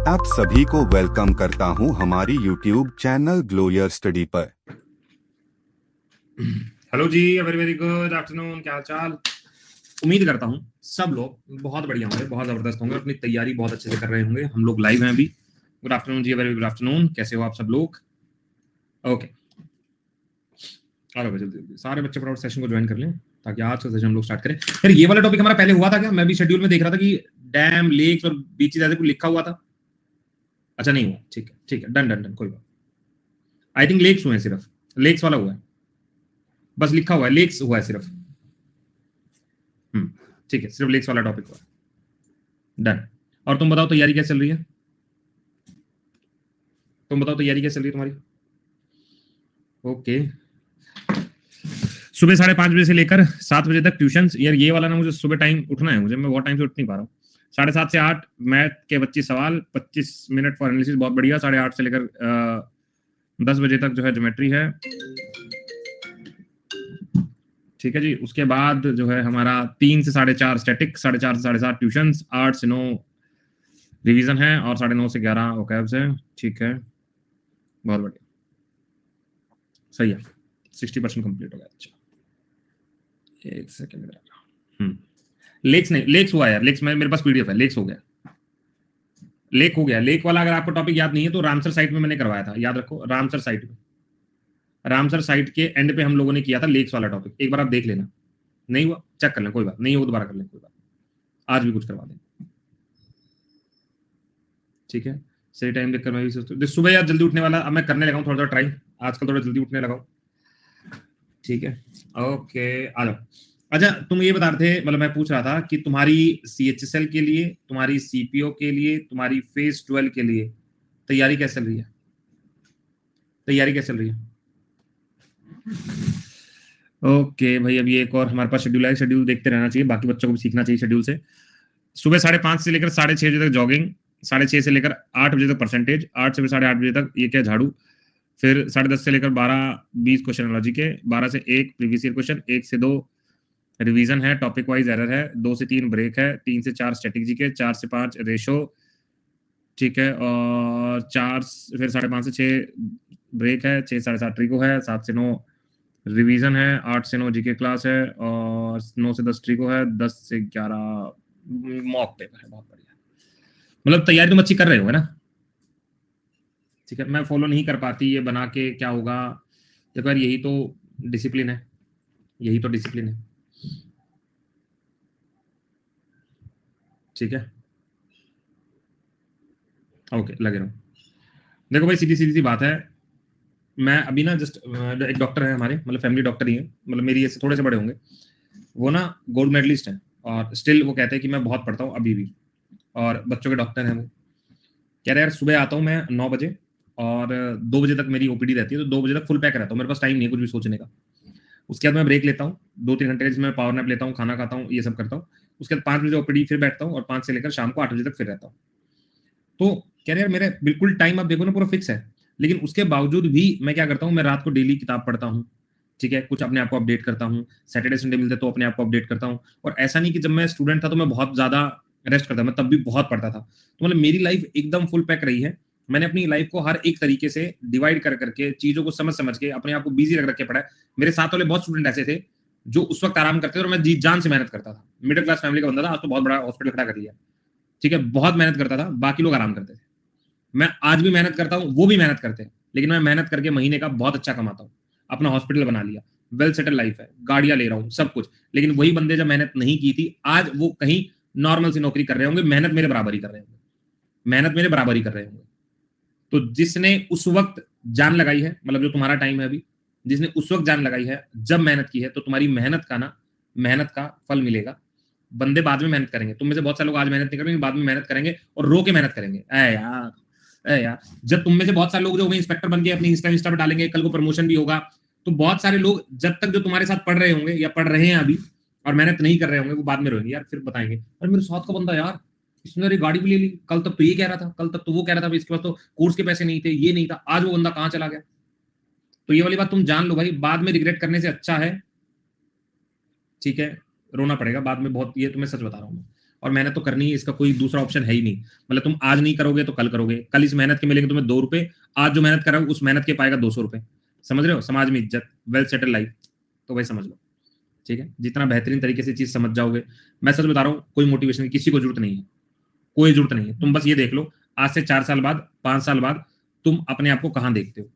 आप सभी को वेलकम करता हूं हमारी YouTube चैनल ग्लोयर स्टडी पर। हेलो जी, वेरी वेरी गुड आफ्टरनून। क्या हाल चाल? उम्मीद करता हूं सब लोग बहुत बढ़िया होंगे, बहुत जबरदस्त होंगे, अपनी तैयारी बहुत अच्छे से कर रहे होंगे। हम लोग लाइव हैं अभी। गुड आफ्टरनून जी, वेरी गुड आफ्टरनून। कैसे हो आप सब लोग? ओके, चलो जल्दी जल्दी सारे बच्चे फटाफट सेशन को ज्वाइन कर लें ताकि आज का सेशन हम लोग स्टार्ट करें। फिर ये वाला टॉपिक हमारा पहले हुआ था क्या? मैं भी शेड्यूल में देख रहा था कि डैम, लेक्स और बीचेस ऐसे कुछ लिखा हुआ था। अच्छा नहीं हुआ, ठीक है ठीक है, डन डन डन, कोई बात। आई थिंक लेक्स हुए हैं, सिर्फ लेक्स वाला हुआ है, बस लिखा हुआ है लेक्स हुआ है सिर्फ। ठीक है, सिर्फ लेक्स वाला टॉपिक हुआ है, डन। और तुम बताओ तैयारी कैसे चल रही है? तुम बताओ तैयारी कैसे चल रही है तुम्हारी? ओके, सुबह 5:30 बजे से लेकर 7 बजे तक ट्यूशन। यार ये वाला ना, मुझे सुबह टाइम उठना है, मुझे मैं बहुत टाइम से उठ नहीं पा रहा हूँ। 7:30 से 8 मैथ के 25 सवाल, 25 मिनट फॉर एनालिसिस, बहुत बढ़िया। 8:30 से लेकर 10 बजे तक जो है ज्योमेट्री है, ठीक है जी। उसके बाद जो है हमारा 3 से 4:30 स्टैटिक, 4:30 से 7:30 ट्यूशन, 8 से 9 रिवीजन है और 9:30 से 11 वोकैब्स है, ठीक है, बहुत बढ़िया, सही है। 60% कंप्लीट हो गया। अच्छा, एक सेकंड। लेक्स नहीं, लेक्स हुआ यार, लेक्स में मेरे पास पीडीएफ है, लेक्स हो गया, लेक हो गया। लेक वाला अगर आपको टॉपिक याद नहीं है तो रामसर साइट में मैंने करवाया था, याद रखो, रामसर साइट में, रामसर साइट के एंड पे हम लोगों ने किया था लेक्स वाला टॉपिक। एक बार आप देख लेना, नहीं हुआ चेक कर लें, कोई बात नहीं हो, दोबारा कर लें, कोई बात। आज भी कुछ करवा दें, ठीक है। सही टाइम देखकर मैं भी सोचता हूँ सुबह यार जल्दी उठने वाला, अब मैं करने लगा हूँ थोड़ा थोड़ा ट्राई, आजकल थोड़ा जल्दी उठने लगा हूँ, ठीक है। ओके, आ जाओ। अच्छा, तुम ये बता रहे थे, मतलब मैं पूछ रहा था कि तुम्हारी सीएचएसएल के लिए, तुम्हारी सीपीओ के लिए, तुम्हारी फेज 12 के लिए तैयारी कैसे चल रही है? तैयारी कैसे चल रही है? ओके भाई, अभी एक और हमारे पास शेड्यूल है, शेड्यूल देखते रहना चाहिए, बाकी बच्चों को भी सीखना चाहिए शेड्यूल से। सुबह 5:30 से लेकर 6:30 बजे तक जॉगिंग, 6:30 से लेकर 8 बजे तक परसेंटेज, 8 से 8:30 बजे तक ये क्या झाड़ू, फिर 10:30 से लेकर 12:20 क्वेश्चन एनालॉजी के, 12 से 1 प्रीवियस ईयर क्वेश्चन, 1 से 2 रिवीजन है, टॉपिक वाइज एरर है, 2 से 3 ब्रेक है, 3 से 4 स्ट्रेटेजी के, 4 से 5 रेशो, ठीक है, और 4 फिर 5:30 से 6 ब्रेक है, 6 7:30 ट्रिको है, 7 से 9 रिवीजन है, 8 से 9 जीके क्लास है, और 9 से 10 ट्रिको है, 10 से 11 मॉक पेपर है, बहुत बढ़िया। मतलब तैयारी तुम अच्छी कर रहे हो ना? ठीक है, मैं फॉलो नहीं कर पाती ये बना के, क्या होगा? देखो यार, यही तो डिसिप्लिन है, यही तो डिसिप्लिन है, ठीक है। ओके, लगे रहो। देखो भाई, सीधी सीधी सी बात है, मैं अभी ना जस्ट, एक डॉक्टर है हमारे, मतलब फैमिली डॉक्टर ही है, मतलब मेरी ऐसे थोड़े से बड़े होंगे, वो ना गोल्ड मेडलिस्ट है, और स्टिल वो कहते हैं कि मैं बहुत पढ़ता हूँ अभी भी, और बच्चों के डॉक्टर हैं वो। कह रहे यार, सुबह आता हूँ मैं 9 बजे, और 2 बजे तक मेरी ओपीडी रहती है, तो 2 बजे तक फुल पैक रहता हूँ, मेरे पास टाइम नहीं है कुछ भी सोचने का। उसके बाद मैं ब्रेक लेता हूँ 2-3 घंटे का, जिसमें मैं पावर नैप लेता हूँ, खाना खाता हूँ, ये सब करता हूँ। उसके बाद 5 बजे ओपीडी फिर बैठता हूँ, और 5 से लेकर शाम को 8 बजे तक फिर रहता हूँ। तो कह रहे यार, मेरे बिल्कुल टाइम आप देखो ना पूरा फिक्स है, लेकिन उसके बावजूद भी मैं क्या करता हूँ, मैं रात को डेली किताब पढ़ता हूँ, ठीक है, कुछ अपने आप को अपडेट करता हूँ, सैटरडे संडे मिलते तो अपने आप को अपडेट करता हूँ। और ऐसा नहीं कि जब मैं स्टूडेंट था तो मैं बहुत ज्यादा रेस्ट करता, मैं तब भी बहुत पढ़ता था। तो मतलब मेरी लाइफ एकदम फुल पैक रही है। मैंने अपनी लाइफ को हर एक तरीके से डिवाइड कर करके, चीजों को समझ समझ के, अपने आप को बिजी रख रख के पढ़ा है। मेरे साथ वाले बहुत स्टूडेंट ऐसे थे जो उस वक्त आराम करते थे, और मैं जी जान से मेहनत करता था। मिडिल क्लास फैमिली का बंदा था, आज तो बहुत बड़ा हॉस्पिटल खड़ा कर दिया, ठीक है, बहुत मेहनत करता था, बाकी लोग आराम करते थे। मैं आज भी मेहनत करता हूँ, वो भी मेहनत करते हैं, लेकिन मैं मेहनत करके महीने का बहुत अच्छा कमाता हूँ, अपना हॉस्पिटल बना लिया, वेल सेटल लाइफ है, गाड़ियां ले रहा हूँ, सब कुछ। लेकिन वही बंदे जब मेहनत नहीं की थी, आज वो कहीं नॉर्मल सी नौकरी कर रहे होंगे, मेहनत मेरे बराबर ही कर रहे होंगे, मेहनत मेरे बराबर ही कर रहे होंगे। तो जिसने उस वक्त जान लगाई है, मतलब जो तुम्हारा टाइम है अभी, जिसने उस वक्त जान लगाई है, जब मेहनत की है, तो तुम्हारी मेहनत का ना, मेहनत का फल मिलेगा। बंदे बाद में मेहनत करेंगे, तुम में से बहुत सारे लोग आज मेहनत नहीं करेंगे, बाद में मेहनत करेंगे और रो के मेहनत करेंगे। ऐ यार, ऐ यार, जब तुम में से बहुत सारे लोग जो होंगे इंस्पेक्टर बन के अपनी इंस्टा पे डालेंगे, कल को प्रमोशन भी होगा, तो बहुत सारे लोग जब तक जो तुम्हारे साथ पढ़ रहे होंगे या पढ़ रहे हैं अभी और मेहनत नहीं कर रहे होंगे, वो बाद में रोएंगे यार, फिर बताएंगे अरे मेरे साथ का बंदा यार, इसने मेरी गाड़ी भी ले ली, कल तक तो ये कह रहा था, कल तक तो वो कह रहा था, इसके पास तो कोर्स के पैसे नहीं थे, ये नहीं था, आज वो बंदा कहाँ चला गया। तो ये वाली बात तुम जान लो भाई, बाद में रिग्रेट करने से अच्छा है, ठीक है, रोना पड़ेगा बाद में बहुत, ये तुम्हें सच बता रहा हूँ मैं। और मेहनत तो करनी है, इसका कोई दूसरा ऑप्शन है ही नहीं। मतलब तुम आज नहीं करोगे तो कल करोगे, कल इस मेहनत के मिलेंगे तुम्हें 2 रुपए, आज जो मेहनत कर रहा है उस मेहनत के पाएगा 200 रुपए। समझ रहे हो? समाज में इज्जत, वेल सेटल लाइफ, तो वही समझ लो। ठीक है, जितना बेहतरीन तरीके से चीज समझ जाओगे, मैं सच बता रहा हूँ, कोई मोटिवेशन की किसी को जरूरत नहीं है, कोई जरूरत नहीं है। तुम बस ये देख लो, आज से 4 साल बाद, 5 साल बाद तुम अपने आप को कहाँ देखते हो?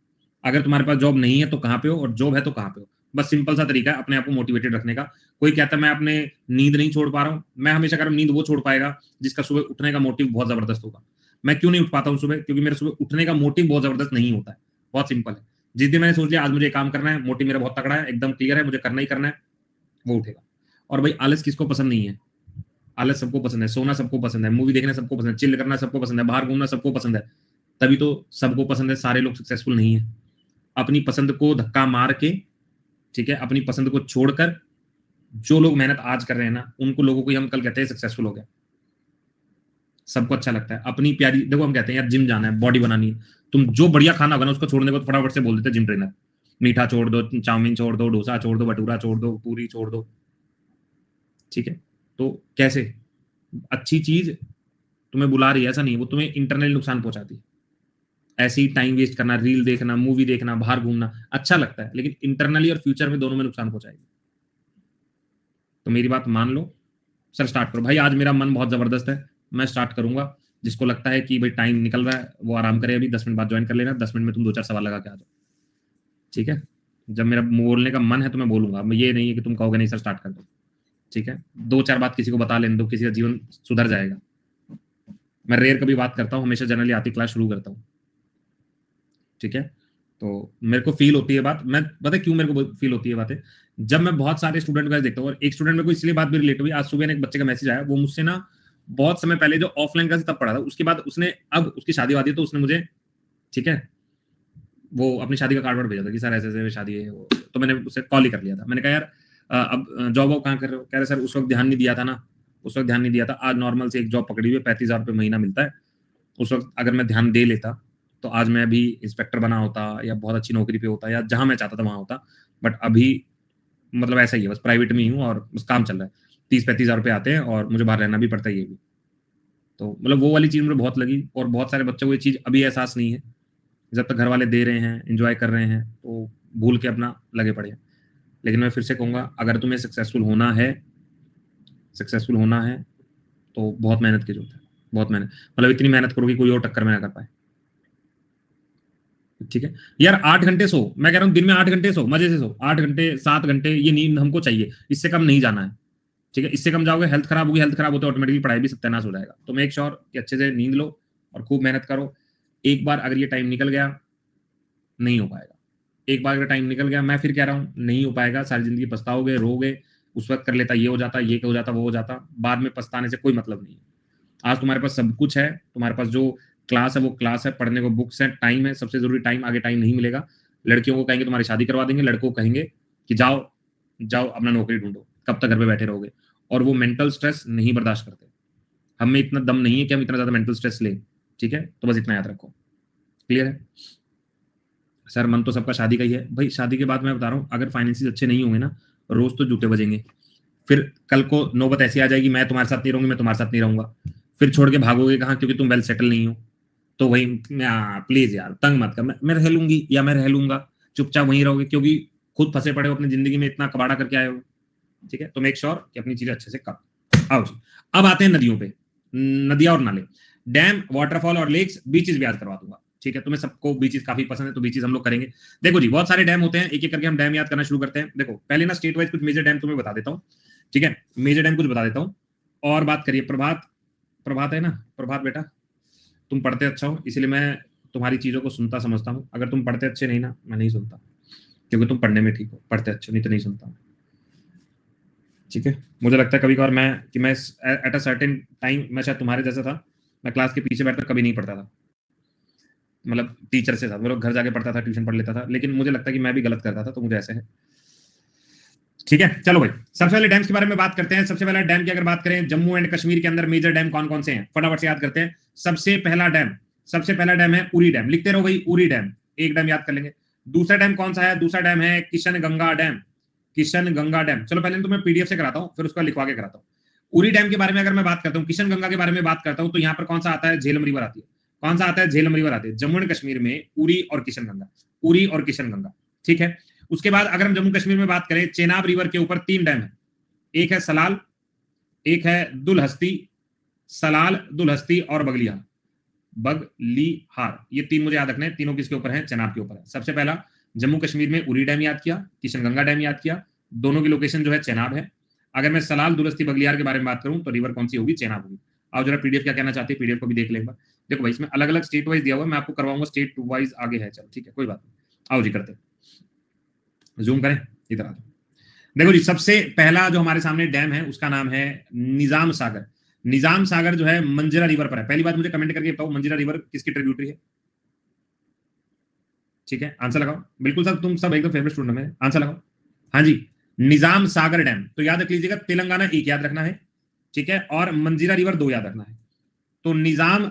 अगर तुम्हारे पास जॉब नहीं है तो कहाँ पे हो, और जॉब है तो कहाँ पे हो? बस सिंपल सा तरीका है अपने आप को मोटिवेटेड रखने का। कोई कहता है मैं अपने नींद नहीं छोड़ पा रहा हूँ, मैं हमेशा कह रहा हूँ नींद वो छोड़ पाएगा जिसका सुबह उठने का मोटिव बहुत जबरदस्त होगा। मैं क्यों नहीं उठ पाता हूँ सुबह? क्योंकि मेरे सुबह उठने का मोटिव बहुत जबरदस्त नहीं होता है। बहुत सिंपल है। जिस दिन मैंने सोच लिया आज मुझे काम करना है, मोटिव मेरा बहुत तगड़ा है, एकदम क्लियर है, मुझे करना ही करना है, वो उठेगा। और भाई आलस किसको पसंद नहीं है? आलस सबको पसंद है, सोना सबको पसंद है, मूवी देखना सबको पसंद है, चिल करना सबको पसंद है, बाहर घूमना सबको पसंद है। तभी तो सबको पसंद है, सारे लोग सक्सेसफुल नहीं है। अपनी पसंद को धक्का मार के, ठीक है, अपनी पसंद को छोड़कर जो लोग मेहनत आज कर रहे हैं ना, उनको लोगों को ही हम कल कहते हैं सक्सेसफुल हो गया। सबको अच्छा लगता है अपनी प्यारी, देखो हम कहते हैं यार जिम जाना है, बॉडी बनानी है, तुम जो बढ़िया खाना होगा ना उसको छोड़ने को फटाफट से बोल देते जिम ट्रेनर, मीठा छोड़ दो, चाउमीन छोड़ दो, डोसा छोड़ दो, भटूरा छोड़ दो, पूरी छोड़ दो। ठीक है, तो कैसे? अच्छी चीज तुम्हें बुला रही है, ऐसा नहीं, वो तुम्हें इंटरनली नुकसान पहुंचाती है। ऐसे ही टाइम वेस्ट करना, रील देखना, मूवी देखना, बाहर घूमना अच्छा लगता है, लेकिन इंटरनली और फ्यूचर में दोनों में नुकसान पहुंचाएगी। तो मेरी बात मान लो, सर स्टार्ट करो। भाई आज मेरा मन बहुत जबरदस्त है, मैं स्टार्ट करूंगा। जिसको लगता है कि भाई टाइम निकल रहा है वो आराम करे, अभी 10 मिनट बाद ज्वाइन कर लेना, 10 मिनट में तुम 2-4 सवाल लगा के आ जाओ। ठीक है, जब मेरा बोलने का मन है तो मैं बोलूंगा, ये नहीं है कि तुम कहोगे नहीं सर स्टार्ट कर दो। ठीक है, 2-4 बात किसी को बता लेने दो, किसी का जीवन सुधर जाएगा। मैं रेयर कभी बात करता हूँ, हमेशा जनरली आती क्लास शुरू करता हूँ। ठीक है, तो मेरे को फील होती है बात, मैं पता है क्यों मेरे को फील होती है बातें, जब मैं बहुत सारे स्टूडेंट का देखता हूँ, और एक स्टूडेंट मेरे को इसलिए बात भी रिलेट हुई। आज सुबह एक बच्चे का मैसेज आया, वो मुझसे ना बहुत समय पहले जो ऑफलाइन क्लास तब पढ़ा था, उसके बाद उसने, अब उसकी शादी वादी, तो उसने मुझे, ठीक है, वो अपनी शादी का कार्ड वार्ड भेजा था कि सर ऐसे ऐसे शादी है वो, तो मैंने उसे कॉल ही कर लिया था। मैंने कहा यार अब जॉब वॉब कहाँ कर रहे हो? कह रहे सर उस वक्त ध्यान नहीं दिया था ना, उस वक्त ध्यान नहीं दिया था, आज नॉर्मल से एक जॉब पकड़ी हुई है, 35,000 रुपये महीना मिलता है। उस वक्त अगर मैं ध्यान दे लेता तो आज मैं अभी इंस्पेक्टर बना होता, या बहुत अच्छी नौकरी पे होता, या जहां मैं चाहता था वहां होता। बट अभी मतलब ऐसा ही है, बस प्राइवेट में ही हूँ और बस काम चल रहा है, 30-35,000 रुपये आते हैं और मुझे बाहर रहना भी पड़ता है ये भी। तो मतलब वो वाली चीज मुझे बहुत लगी, और बहुत सारे बच्चों को ये चीज अभी एहसास नहीं है। जब तक घर वाले दे रहे हैं, एंजॉय कर रहे हैं, तो भूल के अपना लगे पड़े हैं। लेकिन मैं फिर से कहूंगा, अगर तुम्हें सक्सेसफुल होना है, सक्सेसफुल होना है तो बहुत मेहनत की जरूरत है, बहुत मेहनत, मतलब इतनी मेहनत करो कि कोई और टक्कर में ना कर पाए। ठीक है यार, 8 घंटे सो, मैं कह रहा हूँ दिन में 8 घंटे सो, मजे से सो, 8 घंटे 7 घंटे ये नींद हमको चाहिए, इससे कम नहीं जाना है। ठीक है, इससे कम जाओगे हेल्थ खराब होगी, हेल्थ खराब होते ऑटोमेटिकली पढ़ाई भी सत्यानाश हो जाएगा। तो मेक श्योर कि अच्छे से नींद लो और खूब मेहनत करो। एक बार अगर ये टाइम निकल गया, नहीं हो पाएगा। एक बार अगर टाइम निकल गया, मैं फिर कह रहा हूँ नहीं हो पाएगा, सारी जिंदगी पछताओगे, रोगे, उस वक्त कर लेता, ये हो जाता, ये हो जाता, वो हो जाता, बाद में पछताने से कोई मतलब नहीं है। आज तुम्हारे पास सब कुछ है, तुम्हारे पास जो क्लास है वो क्लास है, पढ़ने को बुक्स है, टाइम है, सबसे जरूरी टाइम, आगे टाइम नहीं मिलेगा। लड़कियों को कहेंगे तुम्हारी शादी करवा देंगे, लड़कों को कहेंगे कि जाओ जाओ अपना नौकरी ढूंढो, कब तक घर पे बैठे रहोगे। और वो मेंटल स्ट्रेस नहीं बर्दाश्त करते। हम में इतना दम नहीं है कि हम इतना ज्यादा मेंटल स्ट्रेस लें। ठीक है, तो बस इतना याद रखो। क्लियर है? सर मन तो सबका शादी का ही है। भाई शादी के बाद मैं बता रहा हूँ, अगर फाइनेंसिस अच्छे नहीं होंगे ना, रोज तो जूते बजेंगे। फिर कल को नौबत ऐसी आ जाएगी, मैं तुम्हारे साथ नहीं रहूंगी, मैं तुम्हारे साथ नहीं रहूंगा, फिर छोड़ के भागोगे कहाँ? क्योंकि तुम वेल सेटल नहीं हो। तो वही, प्लीज यार तंग मत कर, मैं रह लूंगी या मैं रह लूंगा, चुपचाप वहीं रहोगे, क्योंकि खुद फंसे पड़े हो अपनी जिंदगी में, इतना कबाड़ा करके आए हो। ठीक है, तो मेक श्योर कि अपनी चीजें अच्छे से कर। आओ जी, अब आते हैं नदियों पे, नदियां और नाले, डैम, वाटरफॉल और लेक्स, बीचेस भी याद करवा दूंगा। ठीक है, तुम्हें सबको बीचेस काफी पसंद है, तो बीचेस हम लोग करेंगे। देखो जी, बहुत सारे डैम होते हैं, एक एक करके हम डैम याद करना शुरू करते हैं। देखो पहले ना स्टेट वाइज कुछ मेजर डैम तुम्हें बता देता हूँ। ठीक है, मेजर डैम कुछ बता देता हूँ, और बात करिए। प्रभात, प्रभात है ना, प्रभात बेटा, तुम पढ़ते अच्छा हो, इसलिए मैं तुम्हारी चीजों को सुनता समझता हूँ। अगर तुम पढ़ते अच्छे नहीं ना, मैं नहीं सुनता, क्योंकि तुम पढ़ने में ठीक हो, पढ़ते अच्छे नहीं तो नहीं सुनता। ठीक है, मुझे लगता है कभी कभार मैं एट अ सर्टेन टाइम मैं शायद तुम्हारे जैसा था, मैं क्लास के पीछे बैठकर कभी नहीं पढ़ता था, मतलब टीचर से साथ, मतलब घर जाके पढ़ता था, ट्यूशन पढ़ लेता था, लेकिन मुझे लगता है कि मैं भी गलत करता था, तो मुझे ऐसे है। ठीक है, चलो भाई, सबसे पहले डैम्स के बारे में बात करते हैं। सबसे पहला डैम की अगर बात करें, जम्मू एंड कश्मीर के अंदर मेजर डैम कौन कौन से हैं, फटाफट से याद करते हैं। सबसे पहला डैम है उरी डैम, लिखते रहो भाई, उरी डैम, एक डैम याद कर लेंगे। दूसरा डैम कौन सा है? दूसरा डैम है किशन गंगा डैम, किशन गंगा डैम। चलो पहले तुम्हें पीडीएफ से कराता हूँ, फिर उसका लिखवा के कराता हूँ। उरी डैम के बारे में अगर मैं बात करता हूँ, किशन गंगा के बारे में बात करता हूँ, तो यहाँ पर कौन सा आता है? झेलम रिवर आती है। कौन सा आता है? झेलम रिवर आती है। जम्मू एंड कश्मीर में उरी और किशन गंगा, उरी और किशन गंगा, ठीक है। उसके बाद अगर हम जम्मू कश्मीर में बात करें, चेनाब रिवर के ऊपर 3 डैम है, एक है सलाल, एक है दुलहस्ती, सलाल, दुलहस्ती और बगलिहार, बगलिहार, ये 3 मुझे याद रखने हैं। तीनों किसके ऊपर है? चेनाब के ऊपर है। सबसे पहला जम्मू कश्मीर में उरी डैम याद किया, किशन गंगा डैम याद किया, दोनों की लोकेशन जो है चेनाब है। अगर मैं सलाल, दुलहस्ती, बगलिहार के बारे में बात करूं तो रिवर कौन सी होगी? चेनाब होगी। आओ जरा पीडीएफ क्या कहना चाहते हैं, पीडीएफ को भी देख ले एक बार। देखो भाई, इसमें अलग अलग स्टेट वाइज दिया हुआ है, मैं आपको करवाऊंगा स्टेट वाइज आगे है। चलो ठीक है, कोई बात नहीं। आओ जी करते, जूम करें, इधर आ जाओ। देखो जी, सबसे पहला जो हमारे सामने डैम है उसका नाम है निजाम सागर। निजाम सागर जो है मंजरा रिवर पर है। पहली बात मुझे कमेंट करके बताओ, मंजरा रिवर किसकी ट्रिब्यूटरी है? ठीक है, आंसर लगाओ। बिल्कुल सब, तुम सब एकदम फेवरेट स्टूडेंट में, आंसर लगाओ। हाँ जी, निजाम सागर डैम। तो याद रख लीजिएगा, तेलंगाना 1 याद रखना है, ठीक है, और मंजीरा रिवर 2 याद रखना है। तो निजाम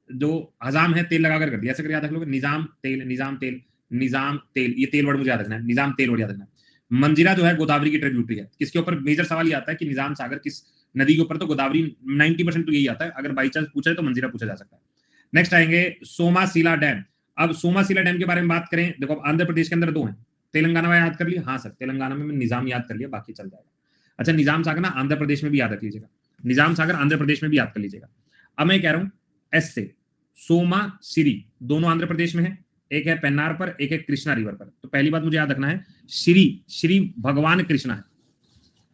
जो हजाम है, तेल लगाकर कर दिया, ऐसे कर याद रख लोगे, निजाम तेल, निजाम तेल, निजाम तेल, ये तेल वर्ड मुझे याद रखना है, निजाम तेल वर्ड याद रखना है। मंजीरा जो है गोदावरी की ट्रिब्यूटरी है। किसके ऊपर? मेजर सवाल ये आता है कि निजाम सागर किस नदी के ऊपर, तो गोदावरी 90% तो यही आता है। अगर बाई चांस पूछे तो मंजीरा पूछा जा सकता है। नेक्स्ट आएंगे सोमासिला डैम। अब सोमासिला डैम के बारे में बात करें, देखो आंध्र प्रदेश के अंदर 2 हैं, तेलंगाना में याद कर लिया, हाँ सर तेलंगाना में निजाम याद कर लिया, बाकी चल जाएगा। अच्छा, निजाम सागर ना आंध्र प्रदेश में भी याद रख लीजिएगा, निजाम सागर आंध्र प्रदेश में भी याद कर लीजिएगा। अब मैं कह रहा हूं एस से, सोमा सिरी, दोनों आंध्र प्रदेश में है, एक है पेन्नार पर, एक है कृष्णा रिवर पर। तो पहली बात मुझे याद रखना है, श्री, श्री भगवान कृष्णा है,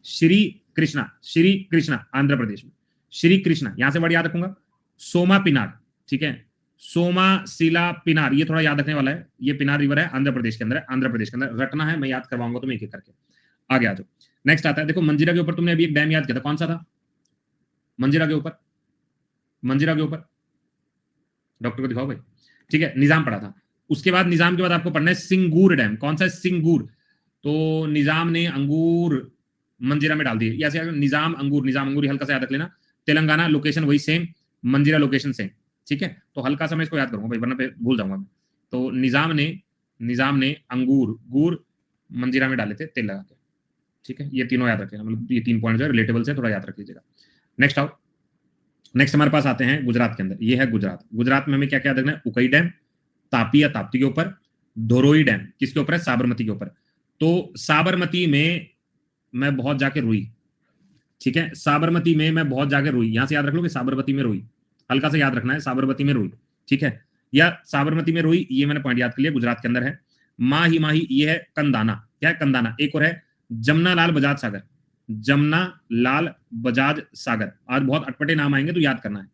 श्री कृष्णा, श्री कृष्णा आंध्र प्रदेश में, श्री कृष्णा, यहां से वर्ड याद रखूंगा। सोमा पिनार, ठीक है, सोमा सिला पिनार, ये थोड़ा याद रखने वाला है, ये पिनार रिवर है, आंध्र प्रदेश के अंदर है, आंध्र प्रदेश के अंदर रटना है, मैं याद करवाऊंगा तुम्हें एक एक करके। आगे आ जाओ। नेक्स्ट आता है, देखो मंजीरा के ऊपर तुमने अभी एक डैम याद किया था, कौन सा था? मंजीरा के ऊपर, मंजीरा के ऊपर, डॉक्टर को दिखाओ भाई, ठीक है, निजाम पढ़ा था। उसके बाद निजाम के बाद आपको पढ़ना है सिंगूर डैम। कौन सा है? सिंगूर। तो निजाम ने अंगूर मंजीरा में डाल दिए, या निजाम अंगूर, निजाम अंगूर हल्का सा याद रख लेना। तेलंगाना लोकेशन वही सेम, मंजीरा लोकेशन सेम, ठीक है। तो हल्का सा मैं इसको याद करूंगा भाई, वरना भूल जाऊंगा मैं। तो निजाम ने अंगूर गूर मंजीरा में डाले थे तेल लगा के, ठीक है। ये तीनों याद रखें, मतलब ये 3 पॉइंट जो है रिलेटेबल से थोड़ा याद रख लीजिएगा। नेक्स्ट आओ, नेक्स्ट हमारे पास आते हैं गुजरात के अंदर, ये है गुजरात। गुजरात में हमें क्या क्या याद रखना है? उकई डैम, तापी या ताप्ती के ऊपर, धोरोई डैम किसके ऊपर है? साबरमती के ऊपर। तो साबरमती में मैं बहुत जाके रोई, ठीक है, साबरमती में मैं बहुत जाके रोई, यहां से याद रख लो कि साबरमती में रोई, हल्का से याद रखना है, साबरमती में रोई, ठीक है, या साबरमती में रोई, ये मैंने पॉइंट याद कर लिया, गुजरात के अंदर है। माही माही, ये है कंदाना, क्या है? कंदाना। एक और है जमुना लाल बजाज सागर, जमुना लाल बजाज सागर, आज बहुत अटपटे नाम आएंगे तो याद करना है,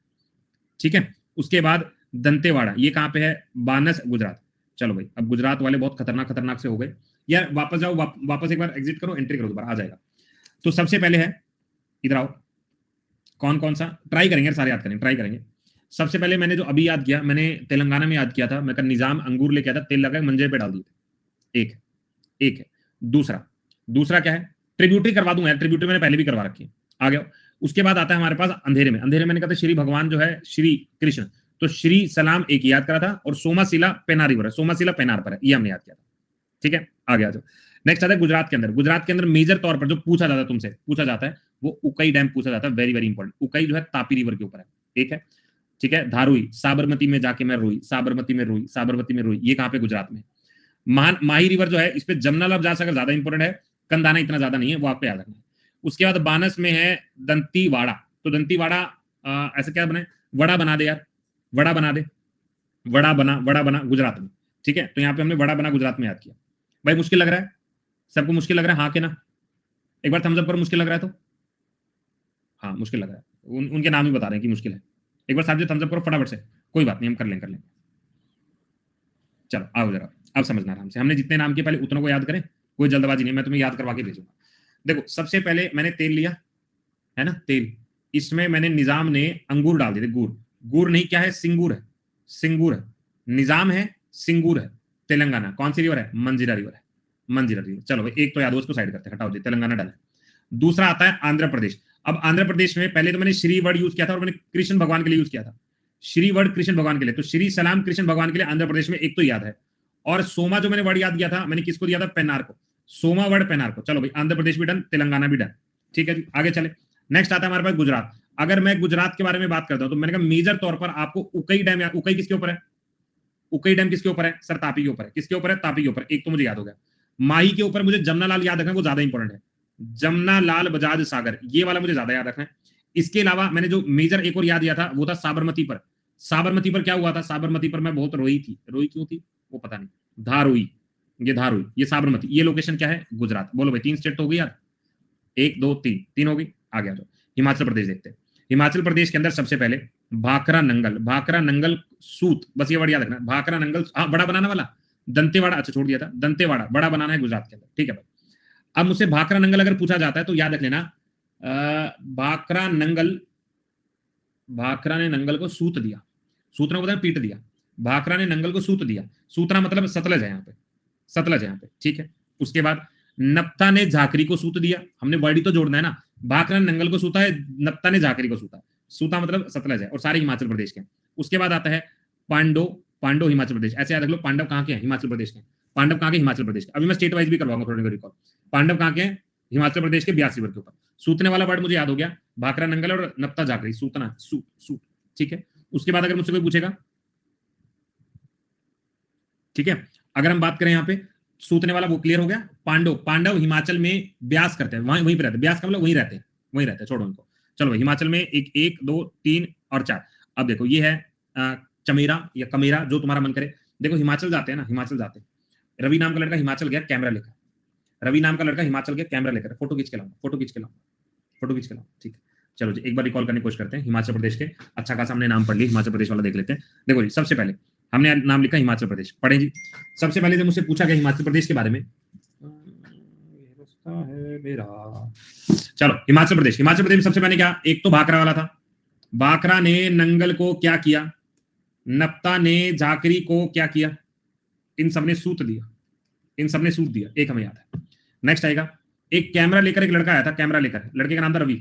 ठीक है। उसके बाद दंतेवाड़ा, ये कहां पे है? बानस, गुजरात। चलो भाई, अब गुजरात वाले बहुत खतरनाक खतरनाक से हो गए यार, वापस जाओ, वापस एक बार एग्जिट करो, एंट्री करो, दोबारा आ जाएगा। तो सबसे पहले है, इधर आओ, कौन कौन सा ट्राई करेंगे, सारे याद करेंगे, ट्राई करेंगे। सबसे पहले मैंने जो अभी याद किया, मैंने तेलंगाना में याद किया था, मैं निजाम अंगूर लेके आया था, तेल लगा मंजरे पे डाल दिए थे, एक है। दूसरा क्या है? ट्रिब्यूटरी करवा दूंगा यार, ट्रिब्यूटरी मैंने पहले भी करवा रखी है, आ गया। उसके बाद आता है हमारे पास अंधेरे में, अंधेरे मैंने कहा था श्री भगवान जो है श्री कृष्ण, तो श्री सलाम एक याद करा था, और सोमासिला पेनार रिवर है, सोमासिला पेनार पर है, ये हमने याद किया था, ठीक है। आगे आ जाओ। नेक्स्ट आता है गुजरात के अंदर। गुजरात के अंदर मेजर तौर पर जो पूछा जाता है तुमसे, पूछा जाता है वो उकई डैम पूछा जाता है, वेरी वेरी इंपॉर्टेंट। उकई जो है तापी रिवर के ऊपर है, एक है, ठीक है। धारुई, साबरमती में जाके मैं रोई, साबरमती में रोई, साबरमती में रोई, ये कहां पे? गुजरात में। माही रिवर जो है, इस पे जमुना लाल बजाज सागर ज्यादा इंपॉर्टेंट है, कंदाना इतना ज्यादा नहीं है, वो आपको याद रखना है। उसके बाद बानस में है दंतीवाड़ा, तो दंतीवाड़ा ऐसे क्या बने? वड़ा बना दे यार, वड़ा बना दे, वड़ा बना गुजरात में, ठीक है। तो यहाँ पे हमने वड़ा बना गुजरात में याद किया। भाई मुश्किल लग रहा है सबको? मुश्किल लग रहा है हाँ के ना? एक बार थम्स अप करो, मुश्किल लग रहा है तो। हाँ मुश्किल लग रहा है, उनके नाम ही बता रहे हैं कि मुश्किल है। एक बार साहब थम्स अप करो फटाफट से, कोई बात नहीं, हम कर लेंगे। चलो आओ जरा, अब समझना आराम से, हमने जितने नाम किए पहले उतनों को याद करें, कोई जल्दबाजी नहीं, मैं तुम्हें याद करवा के भेजूंगा। देखो सबसे पहले मैंने तेल लिया है ना, तेल, इसमें मैंने निजाम ने अंगूर डाल दिए थे, गुड़, गुड़ नहीं, क्या है? सिंगूर है, सिंगूर है, निजाम है, सिंगूर है। तेलंगाना कौन सी रिवर है? मंजीरा रिवर है, मंजीरा रिवर। चलो भाई, एक तो याद हो, उसको साइड करते हैं, हटाओ जी, तेलंगाना डाला। दूसरा आता है आंध्र प्रदेश। अब आंध्र प्रदेश में पहले तो मैंने श्री वर्ड यूज किया था, और मैंने कृष्ण भगवान के लिए यूज किया था, श्री वर्ड कृष्ण भगवान के लिए, तो श्री सलाम कृष्ण भगवान के लिए आंध्र प्रदेश में एक तो याद है। और सोमा जो मैंने वर्ड याद किया था, मैंने किसको दिया था? पेनार को, सोमा वर्ड पेनार को। चलो भाई, आंध्र प्रदेश भी डन, तेलंगाना भी डन, ठीक है जी। आगे चले, नेक्स्ट आता है हमारे पास गुजरात। अगर मैं गुजरात के बारे में बात करता हूं तो मैंने कहा मेजर तौर पर आपको उकई डैम, उकई किसके ऊपर है? उकई डैम किसके ऊपर है सर? तापी के ऊपर है। किसके ऊपर है? तापी के ऊपर। एक तो मुझे याद हो गया। माही के ऊपर मुझे जमनालाल याद रखना, वो ज्यादा इंपॉर्टेंट है। जमनालाल बजाज सागर, ये वाला मुझे ज्यादा याद रखना है। इसके अलावा मैंने जो मेजर एक और याद दिया था वो था साबरमती पर। साबरमती पर क्या हुआ था? साबरमती पर मैं बहुत रोई थी। रोई क्यों थी वो पता नहीं। धार हुई, ये साबरमती, ये लोकेशन क्या है? गुजरात। बोलो भाई, 3 स्टेट तो हो गई यार। 1 2 3, 3 हो गई। आ गया। तो हिमाचल प्रदेश देखते हैं। हिमाचल प्रदेश के अंदर सबसे पहले भाखरा नंगल, भाखरा नंगल सूत, बस ये वर्ड याद रखना। भाखरा नंगल, बड़ा बनाना वाला, दंतेवाड़ा, अच्छा छोड़ दिया था, दंतेवाड़ा बड़ा बनाना है गुजरात के अंदर, ठीक है भाई। अब मुझसे भाखरा नंगल अगर पूछा जाता है तो याद रख लेना, भाखरा नंगल, भाखरा ने नंगल को सूत दिया। सूतना को पीट दिया। भाखरा ने नंगल को सूत दिया। सूतना मतलब सतलज है यहाँ पे, सतलज है यहाँ पे, ठीक है। उसके बाद नप्ता ने झाकरी को सूत दिया। हमने वर्ड ही तो जोड़ना है ना। भाखरा ने नंगल को सूता है, नप्ता ने झाकरी को सूता है। सूता मतलब सतलज है, और सारे हिमाचल प्रदेश के। उसके बाद आता है पांडो, पांडो हिमाचल प्रदेश। ऐसे याद रख लो, पांडव कहाँ के हैं? हिमाचल प्रदेश के। पांडव कहाँ के? हिमाचल प्रदेश के। अभी मैं स्टेट वाइज भी करवाऊंगा थोड़ी रिकॉल। पांडव कहाँ के हैं? हिमाचल प्रदेश के ब्यास रिवर के ऊपर। सूतने वाला वर्ड मुझे याद हो गया, भाखरा नंगल और नप्ता झाकरी, सूतना, सूत सूत, ठीक है। उसके बाद अगर मुझसे कोई पूछेगा, ठीक है, अगर हम बात करें यहाँ पे सूतने वाला, वो क्लियर हो गया। पांडव, पांडव हिमाचल में ब्यास करते हैं, वहीं पे रहते हैं। ब्यास का मतलब वहीं रहते हैं, वहीं रहते हैं, छोड़ो उनको। चलो भाई, हिमाचल में 1 2 3 और 4। अब देखो ये है चमेरा या कमेरा, जो तुम्हारा मन करे। देखो हिमाचल जाते हैं ना, हिमाचल जाते हैं। रवि नाम का लड़का हिमाचल गया कैमरा लेकर। रवि नाम का लड़का हिमाचल गया कैमरा लेकर, फोटो खींच के लाऊंगा, फोटो खींच के लाऊंगा, फोटो खींच के लाऊंगा, ठीक है। चलो जी, एक बार रिकॉल करने की कोशिश करते हैं हिमाचल प्रदेश के। अच्छा खासा हमने नाम पढ़ लिया, हिमाचल प्रदेश वाला देख लेते हैं। देखो जी, सबसे पहले हमने नाम लिखा हिमाचल प्रदेश, पढ़े जी। सबसे पहले जब मुझसे पूछा गया हिमाचल प्रदेश के बारे में, है मेरा, चलो हिमाचल प्रदेश, हिमाचल प्रदेश में सबसे पहले क्या, एक तो भाखरा वाला था। भाखरा ने नंगल को क्या किया? नप्ता ने झाकरी को क्या किया? इन सबने सूत दिया, इन सबने सूत दिया, एक हमें याद है। नेक्स्ट आएगा, एक कैमरा लेकर एक लड़का आया था, कैमरा लेकर, लड़के का नाम था रवि।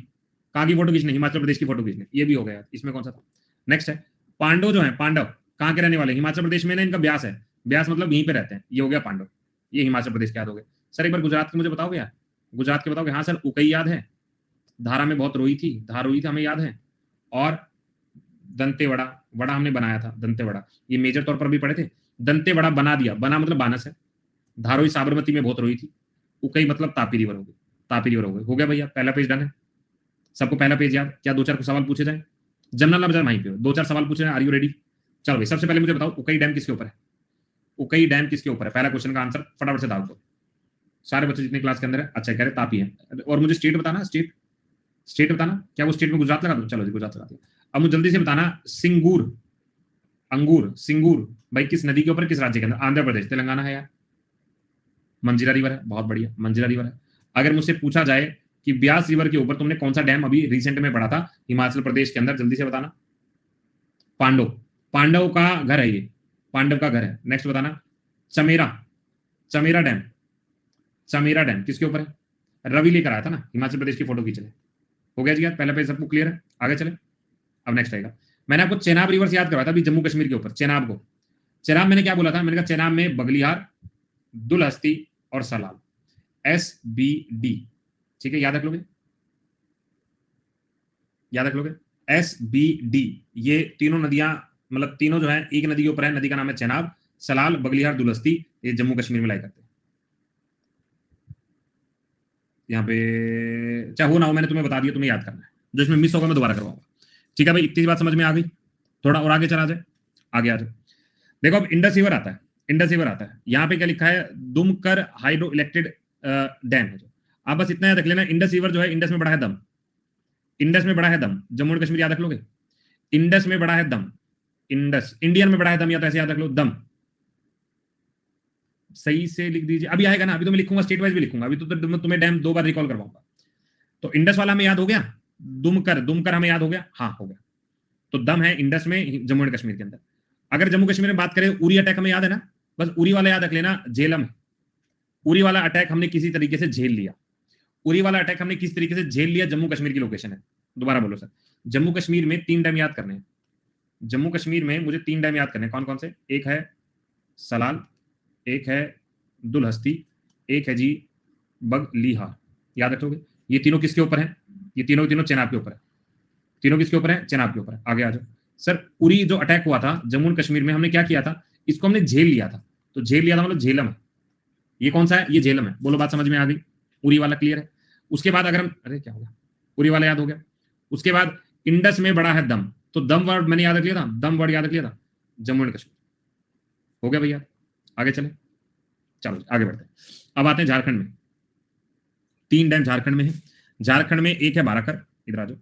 कहाँ की फोटो खींचने? हिमाचल प्रदेश की फोटो खींचने, ये भी हो गया। इसमें कौन सा था? नेक्स्ट है पांडव, जो है पांडव कहाँ के रहने वाले? हिमाचल प्रदेश में ना, इनका ब्यास है। ब्यास मतलब यहीं पे रहते हैं, ये हो गया पांडव। ये हिमाचल प्रदेश के याद हो गए। सर एक बार गुजरात के मुझे बताओगे यार, गुजरात के बताओगे? हाँ सर, उकई याद है, धारा में बहुत रोई थी, धार रोई थी, हमें याद है। और दंतेवाड़ा, वड़ा हमने बनाया था, दंतेवाड़ा, ये मेजर तौर पर भी पढ़े थे। दंतेवाड़ा बना दिया, बना मतलब बानस है। धारोई साबरमती में बहुत रोई थी। उकई मतलब तापी रिवर हो गई, तापी रिवर हो गया भैया। पहला पेज डन है, सबको पहला पेज याद। क्या 2-4 सवाल पूछे जाए? जनरल नॉलेज वहीं पे 2-4 सवाल पूछे जाए। Are you ready? चलो भाई, सबसे पहले मुझे बताओ उकई डैम किसके ऊपर है? उकई डैम किसके ऊपर है? पहला क्वेश्चन का आंसर फटाफट से डाल दो। सारे बच्चे जितने क्लास के अंदर है, अच्छा कह रहे तापी है। और मुझे स्टेट बताना, स्टेट, स्टेट बताना। क्या वो स्टेट में गुजरात लगा दूं? चलो जी, गुजरात लगा दिया। अब मुझे जल्दी से बताना, सिंगूर, अंगूर, सिंगूर भाई किस नदी के ऊपर, किस राज्य के अंदर? आंध्र प्रदेश, तेलंगाना है यार। मंजीरा रिवर है, बहुत बढ़िया, मंजीरा रिवर है। अगर मुझसे पूछा जाए कि ब्यास रिवर के ऊपर तुमने कौन सा डैम अभी रिसेंट में पढ़ा था हिमाचल प्रदेश के अंदर, जल्दी से बताना। पांडव, पांडव का घर है ये, पांडव का घर है। नेक्स्ट बताना, चमेरा, चमेरा डैम, चमेरा डैम किसके ऊपर है? रवि लेकर आया था ना हिमाचल प्रदेश की फोटो खींचने। हो गया जी यार, पहला पेज सबको क्लियर है? आगे चले। अब नेक्स्ट आएगा, मैंने आपको चेनाब रिवर से याद करवाया था अभी, जम्मू कश्मीर के ऊपर, चेनाब को। चेनाब मैंने क्या बोला था? मैंने कहा चेनाब में बगलिहार, दुलहस्ती और सलाल, SBD, ठीक है, याद रख लोगे, याद रख लोगे। SBD, ये तीनों नदियां, मतलब तीनों जो है एक नदी के ऊपर है। नदी का नाम है चेनाब, सलाल, बगलिहार, दुलहस्ती, ये जम्मू कश्मीर में लाई करते हैं। यहाँ पे चाहे हो ना हो, मैंने तुम्हें बता दिया, तुम्हें याद करना है। जो इसमें मिस होगा मैं दोबारा करवाऊंगा, ठीक है भाई। इतनी बात समझ में आ गई? थोड़ा और आगे चला जाए, आगे आ जाए। देखो अब इंडस रिवर आता है, इंडस रिवर आता है। यहाँ पे क्या लिखा है? दुमकर हाइड्रो इलेक्ट्रिक डैम है जो। आप बस इतना याद रख लेना, इंडस रिवर जो है, इंडस में बड़ा है दम, इंडस में बड़ा है दम। जम्मू एंड कश्मीर याद रख लोगे, इंडस में बड़ा है दम, इंडस, इंडियन में बड़ा है दम, या तो ऐसे याद रख लो, दम। सही से लिख दीजिए, अभी आएगा ना, अभी तो मैं लिखूंगा, स्टेट वाइज भी लिखूंगा। अभी तो तुम्हें डैम 2 बार रिकॉल करवाऊंगा। तो इंडस वाला हमें याद हो गया, दुमकर, दुमकर हमें याद हो गया, हाँ हो गया। तो दम है इंडस में, जम्मू एंड कश्मीर के अंदर। अगर जम्मू कश्मीर में बात करें, उरी अटैक हमें याद है ना, बस उरी वाला याद रख लेना, झेलम। उरी वाला अटैक हमने किसी तरीके से झेल लिया, उरी वाला अटैक हमने किस तरीके से झेल लिया, जम्मू कश्मीर की लोकेशन है। दोबारा बोलो सर। जम्मू कश्मीर में 3 डैम याद करने हैं। जम्मू कश्मीर में मुझे 3 डैम याद करने हैं। कौन कौन से? एक है सलाल, एक है दुलहस्ती, एक है जी बगलिहार। याद रखोगे? ये तीनों किसके ऊपर है? ये तीनों तीनों चेनाब के ऊपर है, तीनों किसके ऊपर है? चेनाब के ऊपर है। आगे आ जाओ सर। उरी जो अटैक हुआ था जम्मू एंड कश्मीर में, हमने क्या किया था? इसको हमने झेल लिया था। तो झेल लिया था मतलब झेलम है। ये कौन सा है? ये झेलम है। बोलो बात समझ में आ गई? उरी वाला क्लियर है। उसके बाद अगर हम, अरे क्या होगा, उरी वाला याद हो गया। उसके बाद इंडस में बड़ा है दम, तो दम वर्ड मैंने याद रख लिया था, दम वर्ड याद रख लिया था, जम्मू एंड कश्मीर। हो गया भैया, आगे चले, चलो आगे बढ़ते हैं। अब आते हैं झारखंड में। 3 डैम झारखंड में है। झारखंड में एक है बाराकर, इधर आ जाओ,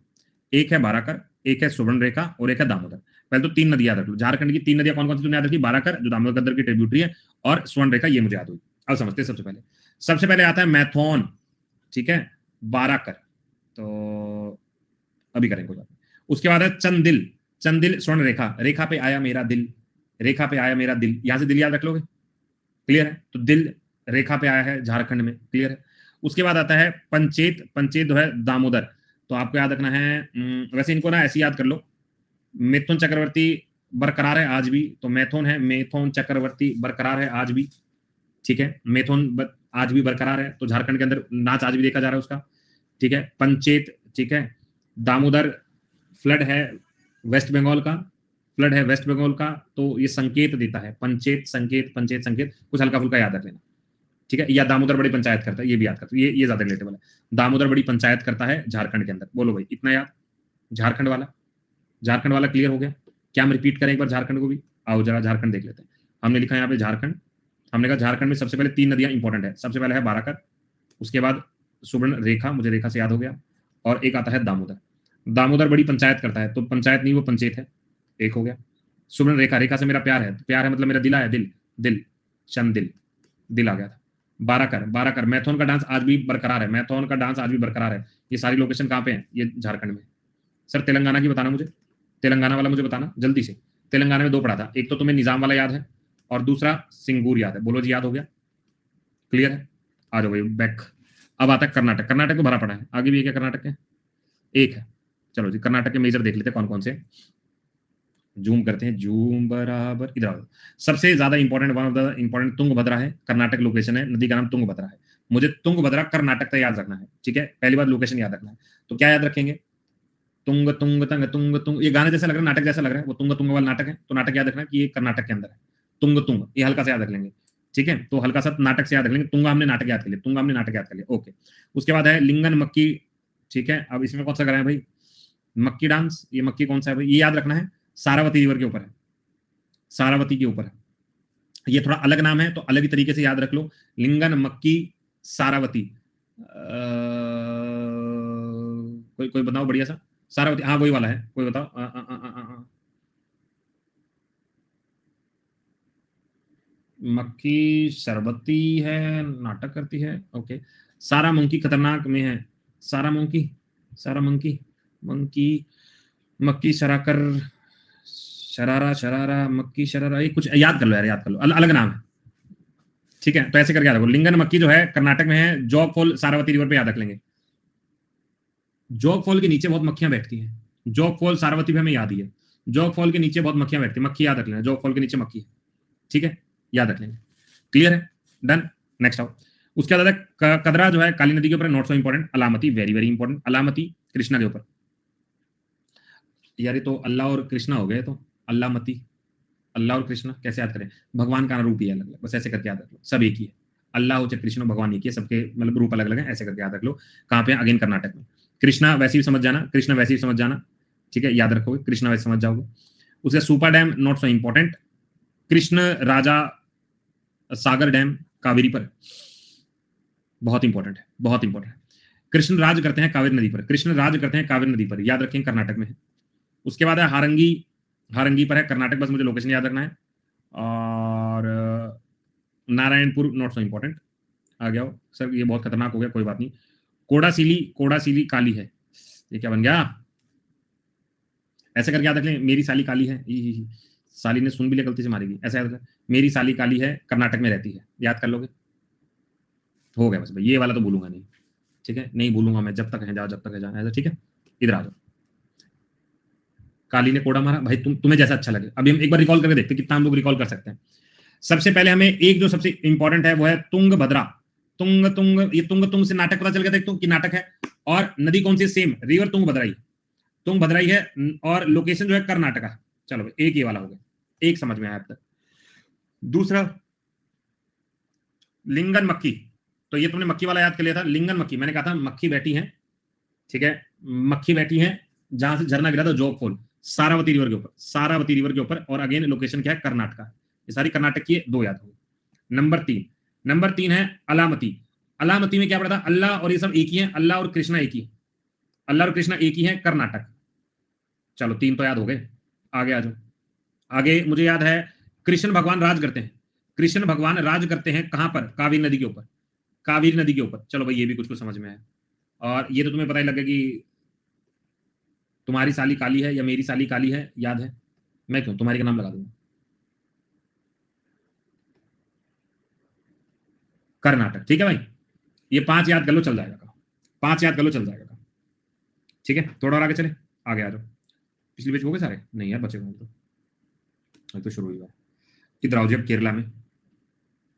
एक है बाराकर, एक है सुवर्णरेखा और एक है दामोदर। पहले तो 3 नदी याद रख लो। झारखंड की 3 नदियां कौन कौन सी तुमने याद रखी? बाराकर जो दामोदर गद्दर की ट्रिब्यूटरी है, और सुवर्णरेखा ये मुझे याद हुई। अब समझते हैं। सबसे पहले आता है मैथोन, ठीक है, बाराकर, तो अभी करेंगे। उसके बाद है चंदिल, चंदिल स्वर्ण रेखा, रेखा पे आया मेरा दिल, रेखा पे आया मेरा दिल, यहां से दिल याद रख लोगे, क्लियर है? तो दिल रेखा पे आया है झारखंड में, क्लियर है? उसके बाद आता है पंचेत, पंचेत जो है दामोदर, तो आपको याद रखना है, वैसे इनको ना ऐसे याद कर लो, मिथुन चक्रवर्ती बरकरार है आज भी, तो मैथुन है, मैथुन चक्रवर्ती बरकरार है आज भी, ठीक है, मैथुन आज भी बरकरार है, तो झारखंड के अंदर नाच आज भी देखा जा रहा है उसका, ठीक है। पंचेत, ठीक है, दामोदर फ्लड है वेस्ट बंगाल का, फ्लड है वेस्ट बंगाल का, तो ये संकेत देता है, पंचेत संकेत, पंचेत संकेत, कुछ हल्का फुल्का याद रख लेना, ठीक है। या दामोदर बड़ी पंचायत करता है, ये भी याद करता है, ये ज्यादा रिलेटेबल है। दामोदर बड़ी पंचायत करता है झारखंड के अंदर। बोलो भाई, इतना याद? झारखंड वाला, झारखंड वाला क्लियर हो गया? क्या हम रिपीट करें एक बार झारखंड को भी? आओ जरा झारखंड देख लेते हैं। हमने लिखा यहाँ पे झारखंड, हमने कहा झारखंड में सबसे पहले 3 नदियां इंपॉर्टेंट है। सबसे पहले है बाराकर, उसके बाद सुवर्ण रेखा, मुझे रेखा से याद हो गया, और एक आता है दामोदर। दामोदर बड़ी पंचायत करता है, तो पंचायत नहीं वो पंचेत है, एक हो गया। सुवर्ण रेखा, रेखा से मेरा प्यार है, प्यार है मतलब मेरा दिल आया, दिल, दिल, चंद दिल, दिल आ गया था। बाराकर, बाराकर, मैथोन का डांस आज भी बरकरार है, मैथोन का डांस आज भी बरकरार है। ये सारी लोकेशन कहाँ पे है? ये झारखंड में। सर तेलंगाना की बताना मुझे, तेलंगाना वाला मुझे बताना जल्दी से। तेलंगाना में 2 पढ़ा था, एक तो तुम्हें निजाम वाला याद है, और दूसरा सिंगूर याद है। बोलो जी, याद हो गया? क्लियर है? आ जाओ भाई बैक। अब आता है कर्नाटक, कर्नाटक तो भरा पड़ा है, आगे भी एक है कर्नाटक के, एक है। चलो जी, कर्नाटक के मेजर देख लेते हैं कौन कौन से। जूम करते हैं, जूम बराबर, इधर आओ। सबसे ज्यादा important, one of the important Tungabhadra है, कर्नाटक लोकेशन है, नदी का नाम तुंगभद्रा है। मुझे तुंगभद्रा कर्नाटक का याद रखना है, ठीक है, पहली बार लोकेशन याद रखना है। तो क्या याद रखेंगे? तुंग तुंग तंग तुंग तुंग, ये गाने जैसा लग रहा है, नाटक जैसा लग रहा है, वो तुंग तुंग वाला नाटक है, तो नाटक याद रखना कि ये कर्नाटक के अंदर है। तुंग तुंग, ये हल्का सा याद रख लेंगे, ठीक है, तो हल्का सा नाटक से याद रख लेंगे। तुंगा हमने नाटक याद कर लिया, तुंगा हमने नाटक याद कर लिया, ओके। उसके बाद है लिंगन मक्की, ठीक है। अब इसमें कौन सा कराए भाई? मक्की डांस, ये मक्की कौन सा है भाई? ये याद रखना है, सारावती रिवर के ऊपर है, सारावती के ऊपर है। ये थोड़ा अलग नाम है, तो अलग ही तरीके से याद रख लो, लिंगन मक्की सारावती। कोई कोई बताओ बढ़िया सा। सारावती, हाँ वही वाला है, कोई बताओ। मक्की शरबती है, नाटक करती है, ओके। सारा मंकी खतरनाक में है, सारा मंकी, सारा मंकी, मंकी, मक्की शराकर, शरारा, शरारा, मक्की शरारा, ये कुछ याद कर लो यार, याद कर लो, अलग नाम है, ठीक है। तो ऐसे करके याद रखो। लिंगन मक्की जो है कर्नाटक में है, जॉग फॉल सारावती रिवर पे याद रख लेंगे। जॉग फॉल के नीचे बहुत मक्खियां बैठती हैं, जॉग फॉल सारावती पे हमें याद ही है, जॉग फॉल के नीचे बहुत मक्खियां बैठती है, मक्खी याद रख लेना, जॉग फॉल के नीचे मक्खी, ठीक है, याद रख लेंगे, क्लियर है, डन। नेक्स्ट आओ। उसके बाद कदरा जो है काली नदी के ऊपर, not so important. Almatti very very important, Almatti Krishna के ऊपर। यार ये तो अल्लाह और कृष्णा हो गए, तो अल्लामती, अल्लाह और कृष्णा कैसे याद करें? भगवान का रूप ही अलग अलग, बस ऐसे करके याद रख लो, सब एक ही है, अल्लाह हो चाहे कृष्ण, भगवान एक ही है, सबके मतलब रूप अलग अलग है, ऐसे करके याद रख लो। कहाँ पे? अगेन कर्नाटक में। कृष्णा वैसे ही समझ जाना, कृष्णा वैसे ही समझ जाना, ठीक है, याद रखोगे, कृष्णा वैसे समझ जाओगे। उसका super dam not so important. Krishna Raja Sagar dam Kaveri पर, बहुत इंपॉर्टेंट है, बहुत इंपॉर्टेंट है। कृष्ण राज करते हैं कावेरी नदी पर, कृष्ण राज करते हैं कावेरी नदी पर, याद रखें, कर्नाटक में है। उसके बाद है हारंगी, हारंगी पर है कर्नाटक, बस मुझे लोकेशन याद रखना है। और नारायणपुर नॉट सो इंपॉर्टेंट। आ गया हो सर, ये बहुत खतरनाक हो गया, कोई बात नहीं। कोडासीली, कोडासीली काली है, ये क्या बन गया? ऐसे करके याद रख लें, मेरी साली काली है, साली ने सुन भी लिया, गलती से मारेगी, ऐसा याद रखें, मेरी साली काली है, कर्नाटक में रहती है, याद कर लोगे, हो गया बस भाई, ये वाला तो भूलूंगा नहीं, ठीक है, नहीं भूलूंगा मैं, जब तक है जाओ, जब तक है जाओ, ऐसा, ठीक है। इधर आ जाओ। काली ने कोड़ा मारा भाई, तुम्हें जैसा अच्छा लगे। अभी हम एक बार रिकॉल करके देखते हैं कितना हम लोग रिकॉल कर सकते हैं। सबसे पहले हमें एक जो सबसे इंपॉर्टेंट है वो है तुंगभद्रा, तुंग तुंग, ये तुंग तुंग से नाटक पता चल गया था कि नाटक है। और नदी कौन सी? सेम रिवर तुंगभद्राई, तुंगभद्राई है। और लोकेशन जो है कर्नाटका। चलो एक ही वाला हो गया, एक समझ में आया अब तक। दूसरा लिंगन मक्की, तो ये तुमने मक्की वाला याद कर लिया था। लिंगन मक्की मैंने कहा था मक्खी बैठी है, ठीक है, मक्खी बैठी है जहां से झरना गिरा था जोग फॉल, सारावती रिवर के ऊपर, सारावती रिवर के ऊपर। और अगेन लोकेशन क्या है? कर्नाटका। ये सारी कर्नाटक की दो याद हो। नंबर तीन है अलामती। अलामती में क्या पड़ा था? अल्लाह और ये सब एक ही है, अल्लाह और कृष्णा एक ही, अल्लाह और कृष्णा एक ही है, कर्नाटक। चलो तीन तो याद हो गए, आगे आ जाओ। आगे मुझे याद है कृष्ण भगवान राज करते हैं, कृष्ण भगवान राज करते हैं कहां पर? कावेरी नदी के ऊपर, कावेरी नदी के ऊपर। चलो भाई ये भी कुछ कुछ समझ में आया। और ये तो तुम्हें पता ही लगे कि तुम्हारी साली काली है या मेरी साली काली है, याद है। मैं क्यों तुम्हारी का नाम लगा दूंगा। कर्नाटक, ठीक है भाई। ये पांच याद कर लो चल जाएगा, पांच याद कर लो चल जाएगा। ठीक है, थोड़ा और आगे चले, आगे आ जाओ। पिछली पेज हो गए सारे? नहीं यार बचे होंगे तो शुरू हुई बात। इधर आओ जी अब केरला में।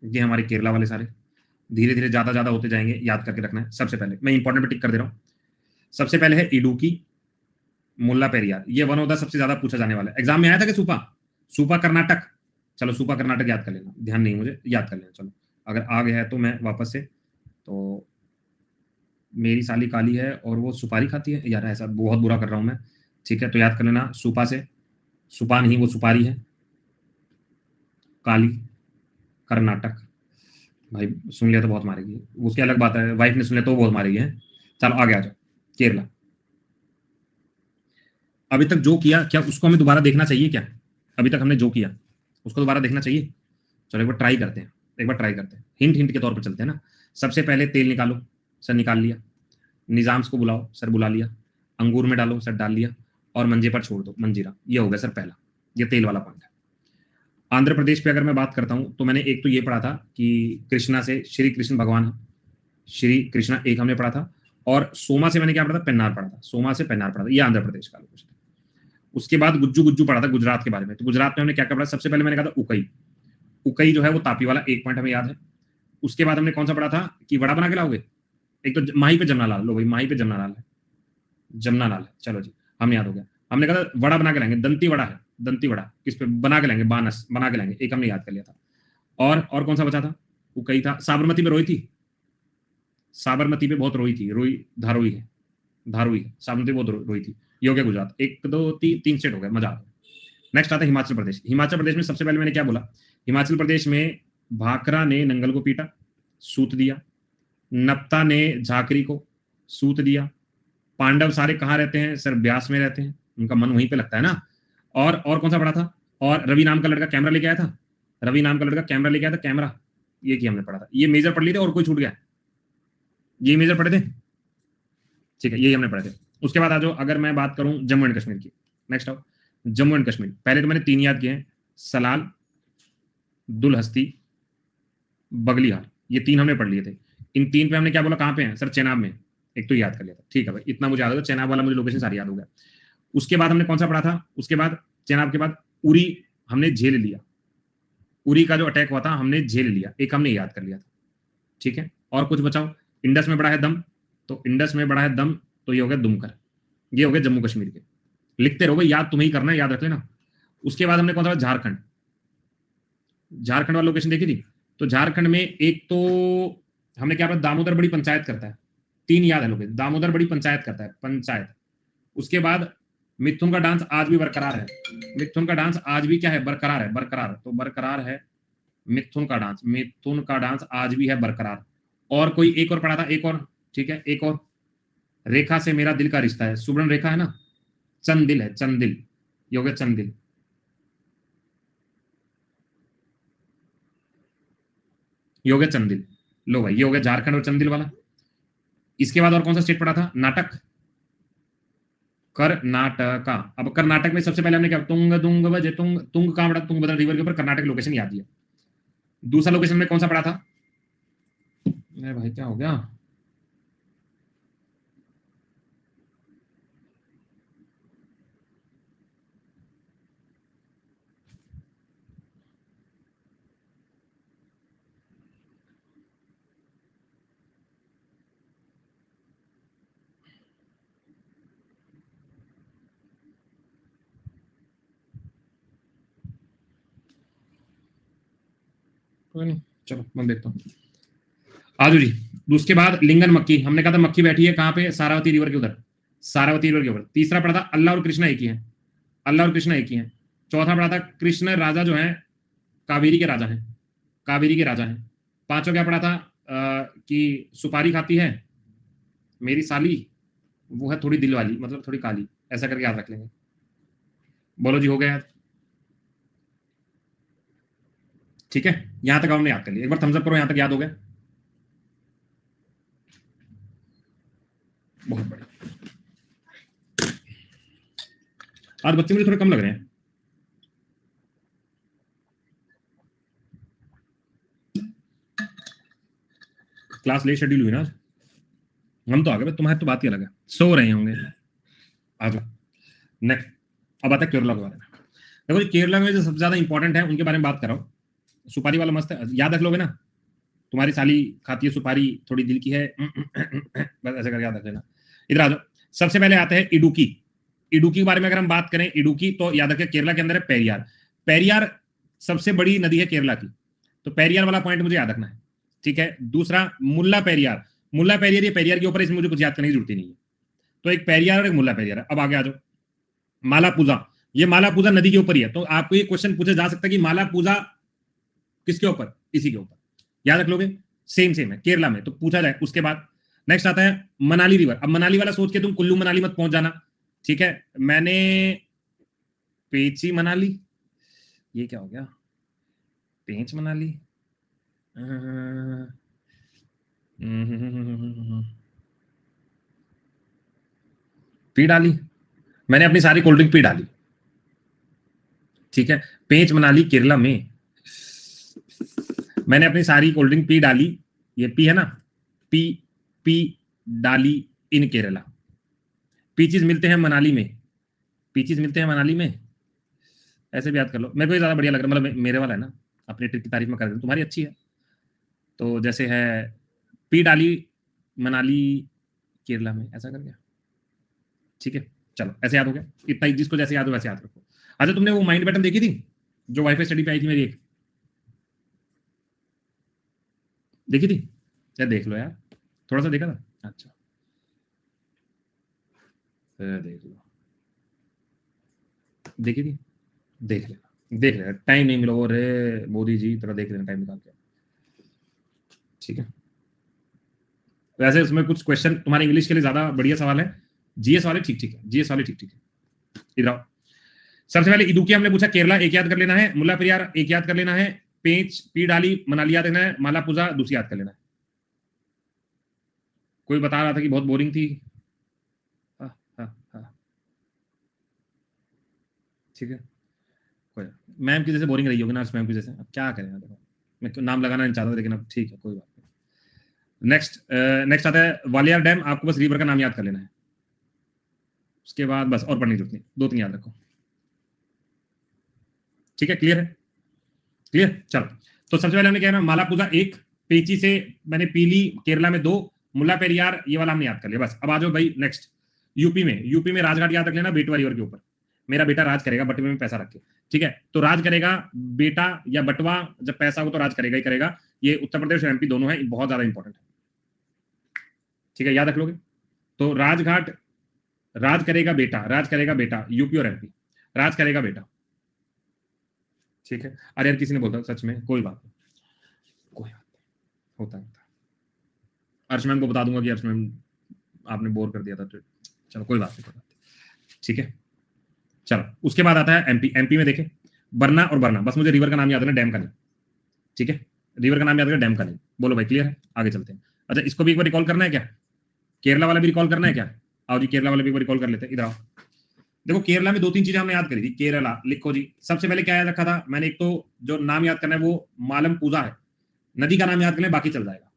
ये हमारे केरला वाले सारे धीरे धीरे ज्यादा ज्यादा होते जाएंगे, याद करके रखना है। सबसे पहले मैं इंपॉर्टेंट पे टिक कर दे रहा हूं। सबसे पहले है इडुकी, मुल्ला पेरियार। ये वन ऑफ द सबसे ज्यादा पूछा जाने वाला है। एग्जाम में आया था कि सुपा, सुपा कर्नाटक। चलो सुपा कर्नाटक याद कर लेना, ध्यान नहीं मुझे, याद कर लेना। चलो अगर आ गया है तो मैं वापस से, तो मेरी साली काली है और वो सुपारी खाती है यार, ऐसा बहुत बुरा कर रहा हूं मैं। ठीक है, तो याद कर लेना सुपा से, सुपा नहीं वो सुपारी है, काली, कर्नाटक। भाई सुन लिया तो बहुत मारेगी, उसकी अलग बात है, वाइफ ने सुन लिया तो बहुत मारेगी है। चलो आगे आ जाओ। केरला, अभी तक जो किया क्या उसको हमें दोबारा देखना चाहिए क्या? अभी तक हमने जो किया उसको दोबारा देखना चाहिए। चलो एक बार ट्राई करते हैं, एक बार ट्राई करते हैं, हिंट हिंट के तौर पर चलते हैं ना। सबसे पहले तेल निकालो, सर निकाल लिया। निजाम्स को बुलाओ, सर बुला लिया। अंगूर में डालो, सर डाल लिया। और मंजे पर छोड़ दो, मंजीरा। ये हो गया सर पहला, ये तेल वाला पॉइंट है। आंध्र प्रदेश पे अगर मैं बात करता हूं तो मैंने एक तो ये पढ़ा था कि कृष्णा से श्री कृष्ण भगवान है, श्री कृष्णा एक हमने पढ़ा था। और सोमा से मैंने क्या पढ़ा था? पेन्नार पढ़ा था, सोमा से पेन्नार पढ़ा था, ये आंध्र प्रदेश का लोकेशन। उसके बाद गुज्जू गुज्जू पढ़ा था गुजरात के बारे में। तो गुजरात में हमने क्या क्या पढ़ा? सबसे पहले मैंने कहा था उकई, उकई जो है वो तापी वाला, एक पॉइंट हमें याद है। उसके बाद हमने कौन सा पढ़ा था कि वड़ा बना के लाओगे? एक तो माही पे जमना लाल, लो भाई माही पे जमना लाल है, जमना लाल है। चलो जी हम याद हो गया। हमने कहा था वड़ा बना के लाएंगे, दंती वड़ा है, दंती वड़ा किस पे बना के लाएंगे? बानस बना के लाएंगे, एक हमने याद कर लिया था। और कौन सा बचा था? वो कही था साबरमती में रोई थी, साबरमती पे बहुत रोई थी, रोई धारोई है, धारोई है, साबरमती बहुत रोई थी। ये हो गया गुजरात, एक दो तीन सेट हो गया, मजा आ गया। नेक्स्ट आता है हिमाचल प्रदेश। हिमाचल प्रदेश में सबसे पहले मैंने क्या बोला? हिमाचल प्रदेश में भाखरा ने नंगल को पीटा, सूत दिया। नप्ता ने झाकरी को सूत दिया। पांडव सारे कहाँ रहते हैं? सर ब्यास में रहते हैं, उनका मन वहीं पे लगता है ना। और कौन सा पढ़ा था? और रवि नाम का लड़का कैमरा लेके आया था, रवि नाम का लड़का कैमरा लेके आया था, कैमरा। ये की हमने पढ़ा था। ये मेजर पढ़ लिए थे और कोई छूट गया? ये मेजर पढ़े थे, ठीक है, यही हमने पढ़े थे। उसके बाद आ जाओ, अगर मैं बात करूं जम्मू एंड कश्मीर की, नेक्स्ट आओ जम्मू एंड कश्मीर। पहले तो मैंने तीन याद किए हैं, सलाल, दुलहस्ती, बगलिहार। ये तीन हमने पढ़ लिए थे। इन तीन पे हमने क्या बोला कहां पे है? सर चेनाब में। एक तो याद कर लिया था, ठीक है भाई, इतना मुझे याद होगा, चेनाब वाला मुझे लोकेशन सारी याद हो गया। उसके बाद हमने कौन सा पढ़ा था? उसके बाद चेनाब के बाद उरी हमने झेल लिया, उरी का जो अटैक हुआ था हमने झेल लिया, एक हमने याद कर लिया था। ठीक है, और कुछ बचाओ। इंडस में बड़ा है दम, तो इंडस में बड़ा है दम, तो ये हो गया दुमकर। ये हो गया जम्मू कश्मीर के। लिखते रहो भाई, याद तुम्हें ही करना है, याद रख लेना। उसके बाद हमने कौन सा? झारखंड, झारखंड वाला लोकेशन देखी थी। तो झारखंड में एक तो हमने क्या पढ़ा? दामोदर बड़ी पंचायत करता है, तीन याद है लोकेशन, दामोदर बड़ी पंचायत करता है, पंचायत। उसके बाद मिथुन का डांस आज भी बरकरार है, मिथुन का डांस आज भी क्या है? बरकरार है, बरकरार, तो बरकरार है मिथुन का डांस, मिथुन का डांस आज भी है बरकरार। और कोई एक और पढ़ा था, एक और, ठीक है, एक और। रेखा से मेरा दिल का रिश्ता है, सुब्रन रेखा है ना, चंदिल है, चंदिल, ये हो गया चंदिल। ये हो गया चंदिल। लो भाई ये हो गया झारखंड और चंदिल वाला। इसके बाद और कौन सा स्टेट पढ़ा था? नाटक, कर्नाटका। अब कर्नाटक में सबसे पहले हमने क्या? तुंग दुंग बजे तुंग, तुंग कहां पड़ा? तुंगभद्रा रिवर के ऊपर, कर्नाटक लोकेशन याद दिया। दूसरा लोकेशन में कौन सा पढ़ा था? अरे भाई क्या हो गया? कोई नहीं, चलो मैं देखता हूँ। आजू जी। उसके बाद लिंगन मक्की, हमने कहा था मक्की बैठी है कहाँ पे, सारावती रिवर के उधर, सारावती रिवर के ऊपर। तीसरा पढ़ा था अल्लाह और कृष्णा एक ही है, अल्लाह और कृष्णा एक ही है। चौथा पढ़ा था कृष्ण राजा जो है कावेरी के राजा हैं, कावेरी के राजा हैं। पांचों क्या पढ़ा था कि सुपारी खाती है मेरी साली, वो है थोड़ी दिल वाली, मतलब थोड़ी काली, ऐसा करके याद रख लेंगे। बोलो जी, हो गया? ठीक है, यहां तक हमने याद कर लिया। एक बार थम्स अप करो, यहां तक याद हो गया? बहुत बढ़िया। आज बच्चे मुझे थोड़े कम लग रहे हैं। क्लास लेट शेड्यूल हुई ना आज, हम तो आ गए, तुम्हारी तो बात ही अलग है, सो रहे होंगे। आ जाओ नेक्स्ट। अब आता है केरला के बारे में। देखो केरला में जो सबसे ज्यादा इंपॉर्टेंट है उनके बारे में बात कर रहा हूँ। सुपारी वाला मस्त है, याद रख लोगे ना? तुम्हारी साली खाती है सुपारी, थोड़ी दिल की है, बस ऐसे करके याद रख लेना। इधर आ जाओ। सबसे पहले आते हैं इडुकी। इडुकी के बारे में अगर हम बात करें, इडुकी तो याद रखें केरला के अंदर है पेरियार। पेरियार सबसे बड़ी नदी है केरला की, तो पेरियार वाला पॉइंट मुझे याद रखना है। ठीक है, दूसरा मुल्ला पेरियार। मुल्ला पेरियार ये पेरियार के ऊपर, इसमें मुझे कुछ याद करने की जरूरत नहीं है। तो एक पेरियार और एक मुल्ला पेरियार है। अब आगे आ जाओ। मालापूजा, ये मालापूजा नदी के ऊपर ही है, तो आपको ये क्वेश्चन पूछा जा सकता है कि मालापूजा किसके ऊपर, इसी के ऊपर। याद रख लोगे, सेम सेम है केरला में, तो पूछा जाए। उसके बाद नेक्स्ट आता है मनाली रिवर। अब मनाली वाला सोच के तुम कुल्लू मनाली मत पहुंच जाना, ठीक है? मैंने पेची मनाली, ये क्या हो गया, पेंच मनाली, पी डाली, मैंने अपनी सारी कोल्ड ड्रिंक पी डाली, ठीक है? पेंच मनाली केरला में, मैंने अपनी सारी कोल्ड ड्रिंक पी डाली, ये पी है ना, पी पी डाली इन केरला। पीचीज मिलते हैं मनाली में, पीचीज मिलते हैं मनाली में, ऐसे भी याद कर लो। मेरे को ज्यादा बढ़िया लग रहा है, मतलब मेरे वाला है ना, अपनी ट्रिक की तारीफ में कर रहे, तुम्हारी अच्छी है। तो जैसे है पी डाली मनाली केरला में, ऐसा कर गया, ठीक है? चलो ऐसे याद हो गया, इतना ही, जिसको जैसे याद हो वैसे याद रखो। अच्छा, तुमने वो माइंड बटन देखी थी जो वाईफाई स्टडी पे आई थी मेरी एक, देखी थी? या देख लो यार, थोड़ा सा देखा था? अच्छा देख लो, देखी थी? देख लेना, देख लेना, टाइम नहीं मिला रे मोदी जी, थोड़ा देख लेना टाइम निकाल के, ठीक है? वैसे उसमें कुछ क्वेश्चन तुम्हारे इंग्लिश के लिए ज्यादा बढ़िया सवाल है, जीएस वाले ठीक ठीक है, जीएस वाले ठीक ठीक है। इधर आओ। सबसे पहले इदुकी हमने पूछा, केरला एक याद कर लेना है, मुल्ला पेरियार एक याद कर लेना है, पेंच पी डाली मनाली याद रखना है, मालापुजा दूसरी याद कर लेना है। कोई बता रहा था कि बहुत बोरिंग थी, हाँ हाँ हाँ, ठीक है, कोई मैम की जैसे बोरिंग रही होगी ना मैम की जैसे, अब क्या करें, देखो मैं नाम लगाना नहीं चाहता, लेकिन अब ठीक है, कोई बात नहीं। नेक्स्ट नेक्स्ट आता है वालियार डैम, आपको बस रिवर का नाम याद कर लेना है, उसके बाद बस और पढ़ने की जरूरत नहीं, दो तीन याद रखो, ठीक है? क्लियर है? क्लियर, चलो। तो सबसे पहले हमने क्या है, मालापुजा एक, पेची से मैंने पीली, केरला में दो, मुल्ला पेरियार ये वाला हमने याद कर लिया, बस। अब आ जाओ भाई नेक्स्ट। यूपी में राजघाट याद रख लेना, बेटवा रिवर के ऊपर। मेरा बेटा राज करेगा बटवे में पैसा रख के, ठीक है? तो राज करेगा बेटा या बटवा, जब पैसा हो तो राज करेगा ही करेगा। ये उत्तर प्रदेश और एमपी दोनों है, बहुत ज्यादा इंपॉर्टेंट है, ठीक है? याद रख लोगे। तो राजघाट, राज करेगा बेटा, राज करेगा बेटा, यूपी और एमपी, राज करेगा बेटा, ठीक है? अरे यार किसी ने बोला सच में, कोई बात नहीं, कोई बात नहीं, होता है। अर्श मैम को बता दूंगा कि अर्श मैम आपने बोर कर दिया था, तो चलो कोई बात नहीं, कोई बात नहीं, ठीक है? चलो उसके बाद आता है एमपी। एमपी में देखें बरना और बरना, बस मुझे रिवर का नाम याद है, डैम का नहीं, ठीक है? रिवर का नाम याद है, डैम का नहीं। बोलो भाई क्लियर है? आगे चलते हैं। अच्छा, इसको भी एक बार रिकॉल करना है क्या? केरला वाला भी रिकॉल करना है क्या? आओ जी, केरला वाला भी एक बार रिकॉल कर लेते हैं, इधर आओ। देखो केरला में दो तीन चीजें हमने याद करी थी। केरला लिखो जी, सबसे पहले क्या याद रखा था मैंने, एक तो जो नाम याद करना है वो मालम पूजा है, नदी का नाम याद करना है, बाकी चल जाएगा।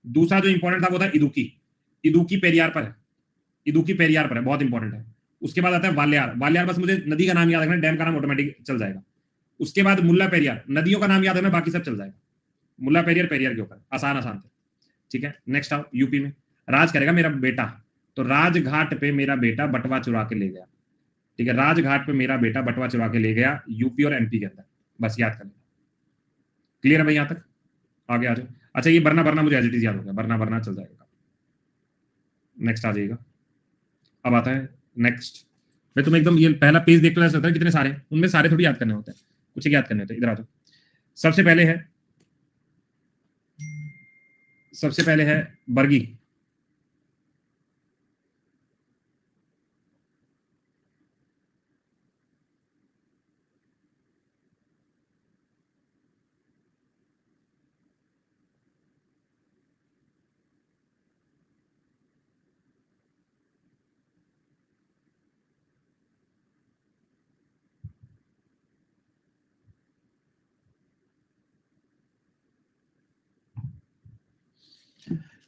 दूसरा जो इंपॉर्टेंट था वो था इदुकी, इदुकी पेरियार पर है, इदुकी पेरियार पर है, बहुत इंपॉर्टेंट है। उसके बाद आता है वालियार, वालियार बस मुझे नदी का नाम याद रखना है, डैम का नाम ऑटोमेटिक चल जाएगा। उसके बाद मुल्ला पेरियार, नदियों का नाम याद रखना, बाकी सब चल जाएगा। मुल्ला पेरियार, पेरियार के ऊपर, आसान आसान थे, ठीक है? नेक्स्ट आओ, यूपी में राज करेगा मेरा बेटा, तो राजघाट पे मेरा बेटा बटवा चुरा के ले गया, ठीक है? राजघाट पे मेरा बेटा बटवा चुरा के ले गया, यूपी और एमपी के अंदर, बस याद कर लेना। क्लियर है भाई यहां तक? आगे आ जाओ। अच्छा ये बरना बरना मुझे एज इट इज याद हो गया, बरना बरना चल जाएगा। नेक्स्ट आ जाएगा। अब आता है नेक्स्ट। मैं तुम्हें एकदम ये पहला पेज देख सकता है कितने सारे हैं, उनमें सारे थोड़ी याद करने होते हैं, कुछ एक याद करने होते हैं। इधर आ जाओ। सबसे पहले है बर्गी।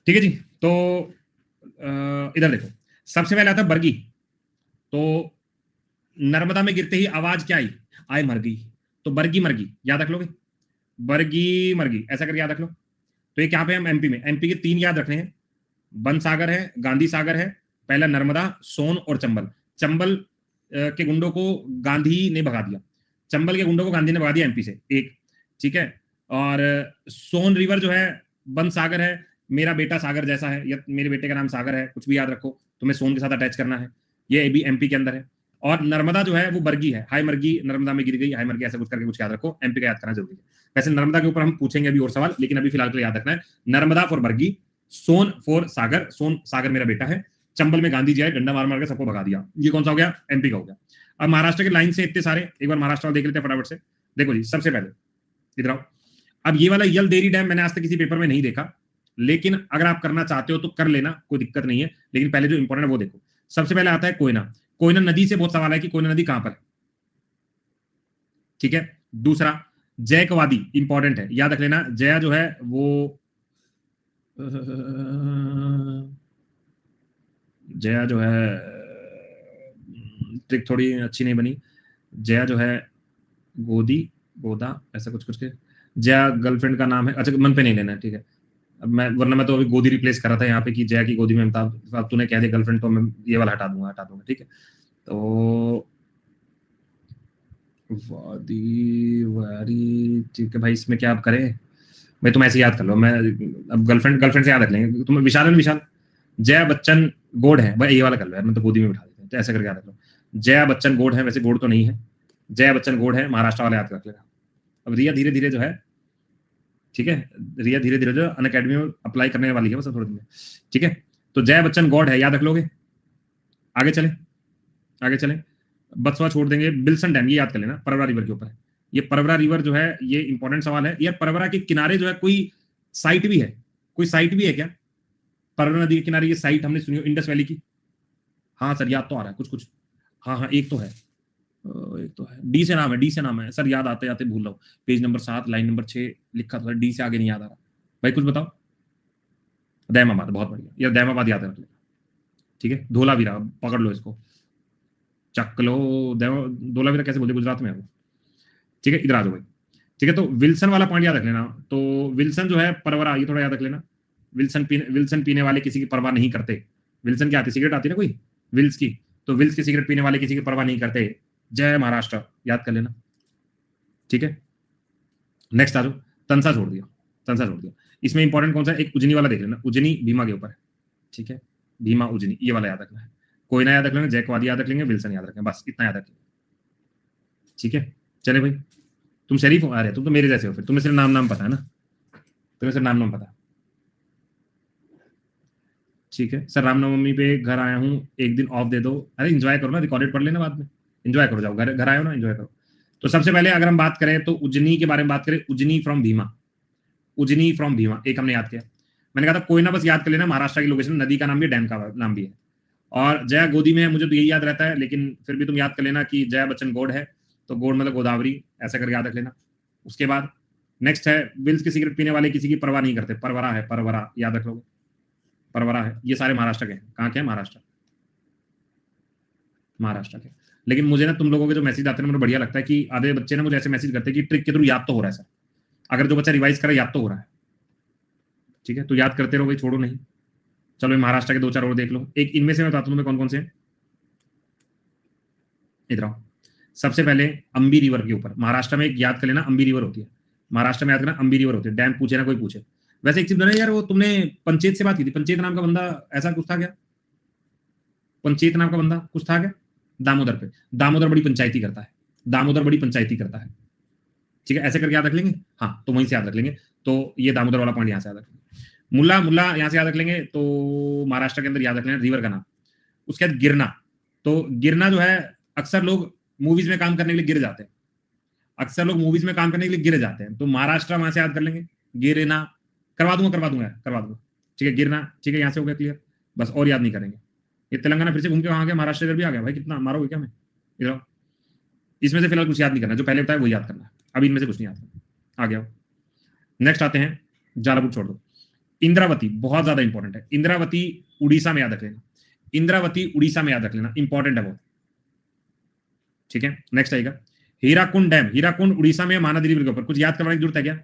ठीक है जी। तो इधर देखो, सबसे पहले आता है बर्गी। तो नर्मदा में गिरते ही आवाज क्या आई? आए मर गई। तो बर्गी मरगी याद रख लोगे, बर्गी मरगी ऐसा करके याद रख लो। तो ये क्या पे हम एमपी में, एमपी के 3 याद रखने हैं। बन सागर है, गांधी सागर है, पहला नर्मदा, सोन और चंबल। चंबल के गुंडों को गांधी ने भगा दिया, चंबल के गुंडों को गांधी ने भगा दिया एमपी से एक। ठीक है। और सोन रिवर जो है, बन सागर है, मेरा बेटा सागर जैसा है, या मेरे बेटे का नाम सागर है, कुछ भी याद रखो, तुम्हें सोन के साथ अटैच करना है। ये भी एमपी के अंदर है। और नर्मदा जो है वो बर्गी है, हाई मर्गी नर्मदा में गिर गई, हाई मर्गी ऐसा कुछ करके कुछ याद रखो, एमपी का याद करना जरूरी है। वैसे नर्मदा के ऊपर हम पूछेंगे अभी और सवाल, लेकिन अभी फिलहाल के लिए याद रखना है नर्मदा फॉर बर्गी, सोन फॉर सागर, सोन सागर मेरा बेटा है, चंबल में गांधी जी आए, डंडा मार मार के सबको भगा दिया। ये कौन सा हो गया? एमपी का हो गया। अब महाराष्ट्र के लाइन से इतने सारे, एक बार महाराष्ट्र देख लेते हैं फटाफट से। देखो जी, सबसे पहले इधर आओ। अब ये वाला यल देरी डैम मैंने आज तक किसी पेपर में नहीं देखा, लेकिन अगर आप करना चाहते हो तो कर लेना, कोई दिक्कत नहीं है। लेकिन पहले जो इंपॉर्टेंट है वो देखो। सबसे पहले आता है कोयना। कोयना नदी से बहुत सवाल है कि कोयना नदी कहां पर है। ठीक है। दूसरा जयकवादी, इंपॉर्टेंट है, याद रख लेना। जया जो है वो जया जो है ट्रिक थोड़ी अच्छी नहीं बनी। जया जो है गोदी, गोदा ऐसा कुछ कुछ के, जया गर्लफ्रेंड का नाम है। अच्छा मन पे नहीं लेना है, ठीक है। अब मैं, वरना मैं तो अभी गोदी रिप्लेस कर रहा था यहाँ पे कि जया की गोदी में अमिताभ, अब तूने कह दिया गर्लफ्रेंड तो मैं ये वाला हटा दूंगा। ठीक है। तो वादी वारी, ठीक है भाई, इसमें क्या आप करें भाई, तुम ऐसे याद कर लो। मैं अब गर्लफ्रेंड गर्लफ्रेंड से याद रख लेंगे तुम। विशाल विशाल, जया बच्चन गोड है भाई, ये वाला कर लो यार, मैं तो गोदी में बिठा देता हूँ, तो ऐसा करके याद रख लो। जया बच्चन गोड है, वैसे गोड तो नहीं है, जया बच्चन गोड है, महाराष्ट्र वाला याद रख लेगा। अब रिया धीरे धीरे जो है, ठीक है, रिया धीरे धीरे जो अन अकेडमी में अप्लाई करने वाली है बस थोड़े दिन में। ठीक है। तो जया बच्चन गॉड है, याद रख लोगे। आगे चले, आगे चले, बसवा छोड़ देंगे। बिल्सन डैम ये याद कर लेना, परवरा रिवर के ऊपर है। ये परवरा रिवर जो है, ये इंपॉर्टेंट सवाल है यार। परवरा के किनारे जो है कोई साइट भी है, कोई साइट भी है क्या? परवरा नदी के किनारे ये साइट हमने सुनी हो, इंडस वैली की। हाँ सर याद तो आ रहा है कुछ कुछ। हाँ हाँ एक तो है, एक तो है, डी से नाम है, डी से नाम है सर, याद आते आते भूल रहा हूँ। पेज नंबर 7 लाइन नंबर 6 लिखा था, डी से आगे नहीं याद आ रहा भाई, कुछ बताओ। दैमाबाद, बहुत बढ़िया, यार दैमाबाद याद रख लेना। ठीक है। धोलावीरा पकड़ लो इसको, चक लो। धोलावीरा कैसे बोलते, गुजरात में है वो। ठीक है, इधर आ जाओ भाई। ठीक है। तो विल्सन वाला पॉइंट याद रख लेना। तो विल्सन जो है परवरा, ये थोड़ा याद रख लेना। विल्सन पीने वाले किसी की परवाह नहीं करते। विल्सन क्या आती है, सिगरेट आती है ना कोई, विल्स की। तो विल्स की सिगरेट पीने वाले किसी की परवाह नहीं करते। जय महाराष्ट्र, याद कर लेना। ठीक है। नेक्स्ट आ जाओ। तंसा छोड़ दिया, तंसा छोड़ दिया। इसमें इंपॉर्टेंट कौन सा है, एक उजनी वाला देख लेना, उजनी भीमा के ऊपर है। ठीक है। भीमा उजनी, ये वाला याद रखना है। कोयना याद रख लेंगे, जयकवादी याद रख लेंगे, विल्सन याद रखेंगे, बस इतना याद रखेंगे। ठीक है। चले भाई, तुम शरीफ हो, अरे तुम तो मेरे जैसे हो, फिर तुम्हें सिर्फ नाम नाम पता है ना, तुम्हें सिर्फ नाम नाम पता है। ठीक है सर, रामनवमी पे घर आया हूँ, एक दिन ऑफ दे दो। अरे एंजॉय करो ना, रिकॉर्डेड पढ़ लेना बाद में, एंजॉय करो, जाओ घर, घर आए हो ना, एंजॉय करो। तो सबसे पहले अगर हम बात करें तो उज्जनी के बारे में बात करें, उज्जनी फ्रॉम भीमा, उज्जनी फ्रॉम भीमा एक हमने याद किया। मैंने कहा था कोयना बस याद कर लेना, महाराष्ट्र की लोकेशन, नदी का नाम भी, डैम का नाम भी है। और जया गोदी में है, मुझे तो यही याद रहता है, लेकिन फिर भी तुम याद कर लेना कि जया बच्चन गोड है, तो गोड मतलब गोदावरी, ऐसा करके याद रख लेना। उसके बाद नेक्स्ट है, विल्स की सिगरेट पीने वाले किसी की परवाह नहीं करते, परवरा है, परवरा याद रख लोगे, परवरा है। ये सारे महाराष्ट्र के हैं, कहाँ के हैं, महाराष्ट्र, महाराष्ट्र के। लेकिन मुझे ना तुम लोगों के जो मैसेज आते हैं मुझे बढ़िया लगता है कि आधे बच्चे ना मुझे ऐसे मैसेज करते हैं कि ट्रिक के थ्रू याद तो हो रहा है सर, अगर जो बच्चा रिवाइज करे याद तो हो रहा है। ठीक है। तो याद करते रहो भाई, छोड़ो नहीं। चलो महाराष्ट्र के 2-4 और देख लो, एक इनमें से मैं बताता हूँ तुम्हें कौन कौन से हैं। इधर आओ। सबसे पहले अंबी रिवर के ऊपर, महाराष्ट्र में एक याद कर लेना, अंबी रिवर होती है, महाराष्ट्र में याद करना, अंबी रिवर होती है। डैम पूछे ना कोई पूछे। वैसे एक चीज बताना यार, वो तुमने पंचेत से बात की थी, पंचेत नाम का बंदा ऐसा कुछ था क्या? पंचेत नाम का बंदा कुछ था क्या दामोदर पे? दामोदर बड़ी पंचायती करता है, दामोदर बड़ी पंचायती करता है। ठीक है, ऐसे करके याद रख लेंगे। हाँ, तो वहीं से याद रख लेंगे। तो ये दामोदर वाला पॉइंट यहाँ से याद रख लेंगे। मुल्ला, मुल्ला यहाँ से याद रख लेंगे। तो महाराष्ट्र के अंदर याद रख लेंगे रिवर का नाम। उसके बाद गिरना, तो गिरना जो है अक्सर लोग मूवीज में काम करने के लिए गिर जाते हैं, अक्सर लोग मूवीज में काम करने के लिए गिर जाते हैं। तो महाराष्ट्र वहां से याद कर लेंगे, गिरना। करवा दूंगा करवा दूंगा। ठीक है, गिरना। ठीक है, यहाँ से हो गया क्लियर, बस और याद नहीं करेंगे। ये तेलंगाना फिर से घूम के वहां गया, महाराष्ट्र इधर भी आ गया भाई, कितना मारोगे क्या मैं इधर। इसमें से फिलहाल कुछ याद नहीं करना, जो पहले बताया वो याद करना, अभी इनमें से कुछ नहीं याद करना। आ गया। नेक्स्ट आते हैं, जालापुर छोड़ दो। इंद्रावती बहुत ज्यादा इंपॉर्टेंट है। इंद्रावती उड़ीसा में याद रख लेना, इंद्रावती उड़ीसा में याद रख लेना, इंपॉर्टेंट है वो। ठीक है, नेक्स्ट आएगा हीराकुंड डैम। हीराकुंड उड़ीसा में, महानदी रिवर के ऊपर। कुछ याद करवाने की जरूरत है क्या?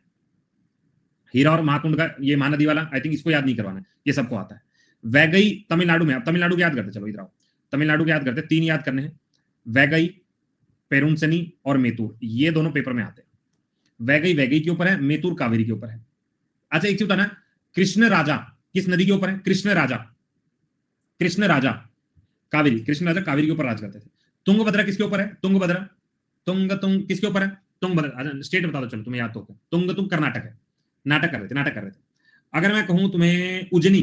हीरा और महाकुंड का, ये महानदी वाला, आई थिंक इसको याद नहीं करवाना, ये सबको आता है। वैगई तमिलनाडु में। अब तमिलनाडु को याद करते, चलो इधर आओ, तमिलनाडु को याद करते। 3 याद करने हैं, वैगई, पेरुनसनी और मेतूर। ये दोनों पेपर में आते हैं। वैगई वैगई के ऊपर है, मेतूर कावेरी के ऊपर है। अच्छा एक चीज बताना, कृष्ण राजा किस नदी के ऊपर है? कृष्ण राजा, कृष्ण राजा कावेरी, कृष्ण राजा कावेरी के ऊपर राज करते थे। तुंगभद्रा किसके ऊपर है? तुंगभद्रा, तुंग किसके ऊपर है? तुंगभद्रा। स्टेट बता दो चलो, तुम्हें याद तो होगा। तुंग कर्नाटक है। नाटक कर रहे थे। अगर मैं कहूं तुम्हें उजनी,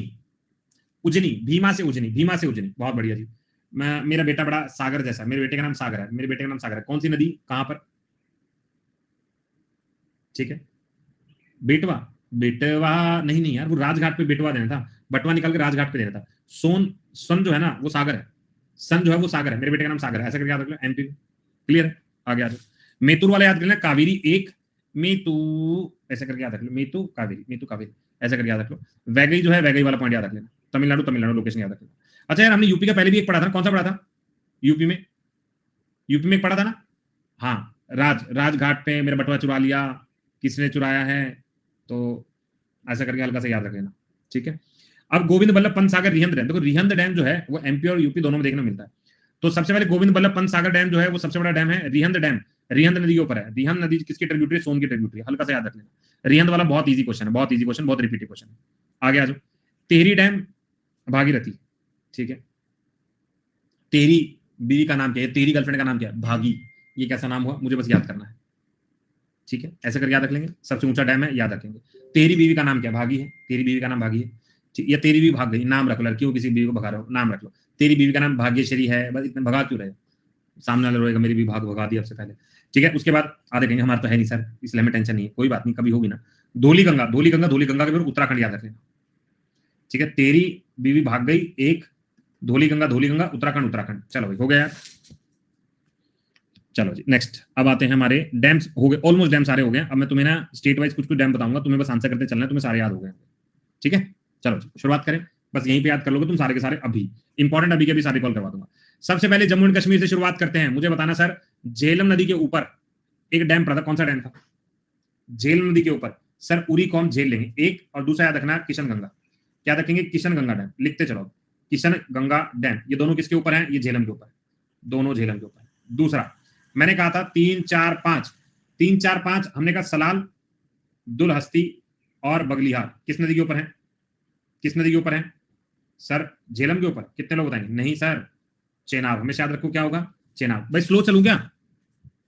उजनी, भीमा से उजनी, भीमा से उजनी, बहुत बढ़िया जी। मेरा बेटा बड़ा सागर जैसा, मेरे बेटे का नाम सागर है, मेरे बेटे का नाम सागर है। कौन सी नदी, कहां पर? ठीक है, बेटवा, बेटवा नहीं नहीं यार, वो राजघाट पे बेटवा देना था, बटवा निकाल के राजघाट पे देना था। सन जो है ना वो सागर है, सन जो है वो सागर है, मेरे बेटे का नाम सागर है। ऐसा करके याद रख लो, एमपी। क्लियर है, आगे आ जाओ। मेतूर वाला याद कर लेना, कावेरी एक, मेतू, ऐसे करके याद रख लो, मेतू कावेरी, मेतू कावेरी, ऐसा करके याद रख लो। वैगई जो है, वैगई वाला पॉइंट याद रख लेना। तमिलनाडु, तमिलनाडु लोकेशन याद रख लेना। अच्छा यार, हमने यूपी का पहले भी एक पढ़ा था, कौन सा पढ़ा था? यूपी में, यूपी में पढ़ा था ना? हाँ, राजघाट पे मेरा बटवा चुरा लिया, किसने चुराया है, तो ऐसा करके हल्का से याद रख लेना। ठीक है, अब गोविंद बल्लभ पंत सागर रिहंद डैम। देखो रिहंद डैम जो है वो एमपी और यूपी दोनों में देखने मिलता है। तो सबसे पहले गोविंद बल्लभ पंत सागर डैम जो है वो सबसे बड़ा डैम है। रिहंद डैम रिहंद नदी के ऊपर है। रिहंद नदी किसकी ट्रिब्यूटरी? सोन की ट्रिब्यूटरी। हल्का सा याद रख लेना। रिहंद वाला बहुत इजी क्वेश्चन है, बहुत इजी क्वेश्चन, बहुत रिपीटेड क्वेश्चन है। आगे आ जाओ। टेहरी डैम, भागीरथी। ठीक है, तेरी बीवी का नाम क्या है? तेरी गर्लफ्रेंड का नाम क्या है? भागी। ये कैसा नाम हुआ, मुझे बस याद करना है। ठीक है, ऐसे करके याद रख लेंगे। सबसे ऊंचा डैम है, याद रखेंगे। तेरी बीवी का नाम क्या? भागी है, तेरी बीवी का नाम भागी है। ठीक, या तेरी बीवी भाग गई, नाम रख लो। लड़कियों किसी बीवी को भगा रहे हो, नाम रख लो। तेरी बीवी का नाम भाग्यश्री है। बस इतना भगा क्यों रहे? सामने वाला रोएगा मेरी भी भाग भगा दी आपसे पहले। ठीक है, उसके बाद आधे कहेंगे हमारा तो है नहीं सर, इसलिए हमें टेंशन नहीं है। कोई बात नहीं, कभी होगी ना। धोली गंगा, धोली गंगा, धोली गंगा के फिर उत्तराखंड याद रख लेना। ठीक है, तेरी बीवी भाग गई एक, धोली गंगा, धोली गंगा, उत्तराखंड, उत्तराखंड। चलो भाई, हो गया यार। चलो जी, नेक्स्ट अब आते हैं हमारे डैम्स। हो गए ऑलमोस्ट, डैम सारे हो गए। अब मैं तुम्हें ना स्टेट वाइज कुछ कुछ डैम बताऊंगा, तुम्हें बस आंसर करते चलना है, तुम्हें सारे याद हो गए। ठीक है, चलो जी शुरुआत करें। बस यहीं पे याद कर लोगे तुम सारे के सारे। अभी इंपॉर्टेंट, अभी के भी सारे कॉल करवा दूंगा। सबसे पहले जम्मू एंड कश्मीर से शुरुआत करते हैं। मुझे बताना सर, झेलम नदी के ऊपर एक डैम पड़ा था, कौन सा डैम था? झेलम नदी के ऊपर सर, उरी कौम झेल लेंगे एक, और दूसरा याद रखना किशन गंगा। क्या रखेंगे? किशन गंगा डैम। लिखते चलो, किशन गंगा डैम। ये दोनों किसके ऊपर है? ये झेलम के ऊपर, दोनों झेलम के ऊपर। दूसरा मैंने कहा था 3 4 5, 3 4 5 हमने कहा सलाल, दुलहस्ती और बगलिहार किस नदी के ऊपर है? किस नदी के ऊपर है सर? झेलम के ऊपर। कितने लोग बताएंगे? नहीं सर, चेनाब। हमेशा याद रखो क्या होगा? चेनाब। भाई स्लो चलूं क्या?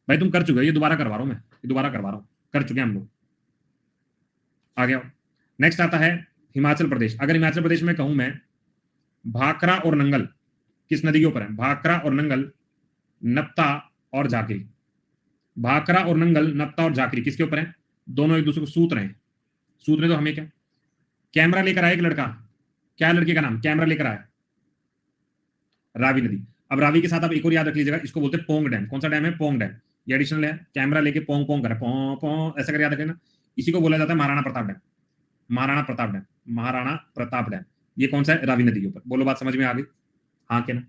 भाई तुम कर चुके हो, ये दोबारा करवा रहा हूं मैं, ये दोबारा करवा रहा हूं, कर चुके हैं हम लोग। आ गया। नेक्स्ट आता है हिमाचल प्रदेश। अगर हिमाचल प्रदेश में कहूं मैं, भाखरा और नंगल किस नदी के ऊपर है? भाखरा और नंगल, नप्ता और जाकरी। भाखरा और नंगल, नप्ता और जाकरी किसके ऊपर है? दोनों एक दूसरे को सूत रहे हैं। सूत रहे तो हमें क्या? कैमरा लेकर आया एक लड़का, क्या लड़के का नाम? कैमरा लेकर आया, रावी नदी। अब रावी के साथ आप एक और याद रख लीजिएगा, इसको बोलते हैं पोंग डैम। कौन सा डैम है? पोंग डैम। ये एडिशनल है। कैमरा लेके पोंग पोंग करे, पोंग पोंग, ऐसा कर याद रखना। इसी को बोला जाता है Maharana Pratap dam. Maharana Pratap dam, Maharana Pratap dam. ये कौन सा है? रावी नदी के ऊपर। बोलो बात समझ में आ गई? हाँ क्या ना?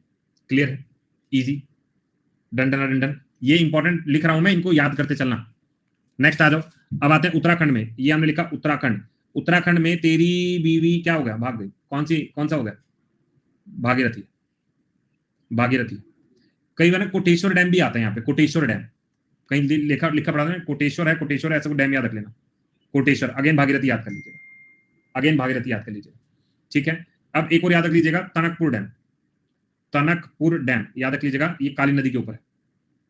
क्लियर है? Easy, done done done done. ये इंपॉर्टेंट लिख रहा हूं मैं, इनको याद करते चलना। नेक्स्ट आ जाओ। अब आते हैं उत्तराखंड में। ये हमने लिखा उत्तराखंड। उत्तराखंड में तेरी बीवी क्या हो गया? भाग गई। कौन सा हो गया? भागीरथी, भागीरथी। कई बार कोटेश्वर डैम भी आता है यहाँ पे, कोटेश्वर डैम। कहीं लिखा लिखा पढ़ा था, कोटेश्वर है, कोटेश्वर ऐसा डैम याद रख लेना, कोटेश्वर। अगेन भागीरथी याद कर लीजिएगा, अगेन भागीरथी याद कर लीजिएगा, ठीक है। अब एक और याद रख लीजिएगा, टनकपुर डैम, टनकपुर डैम याद रख लीजिएगा, ये काली नदी के ऊपर है।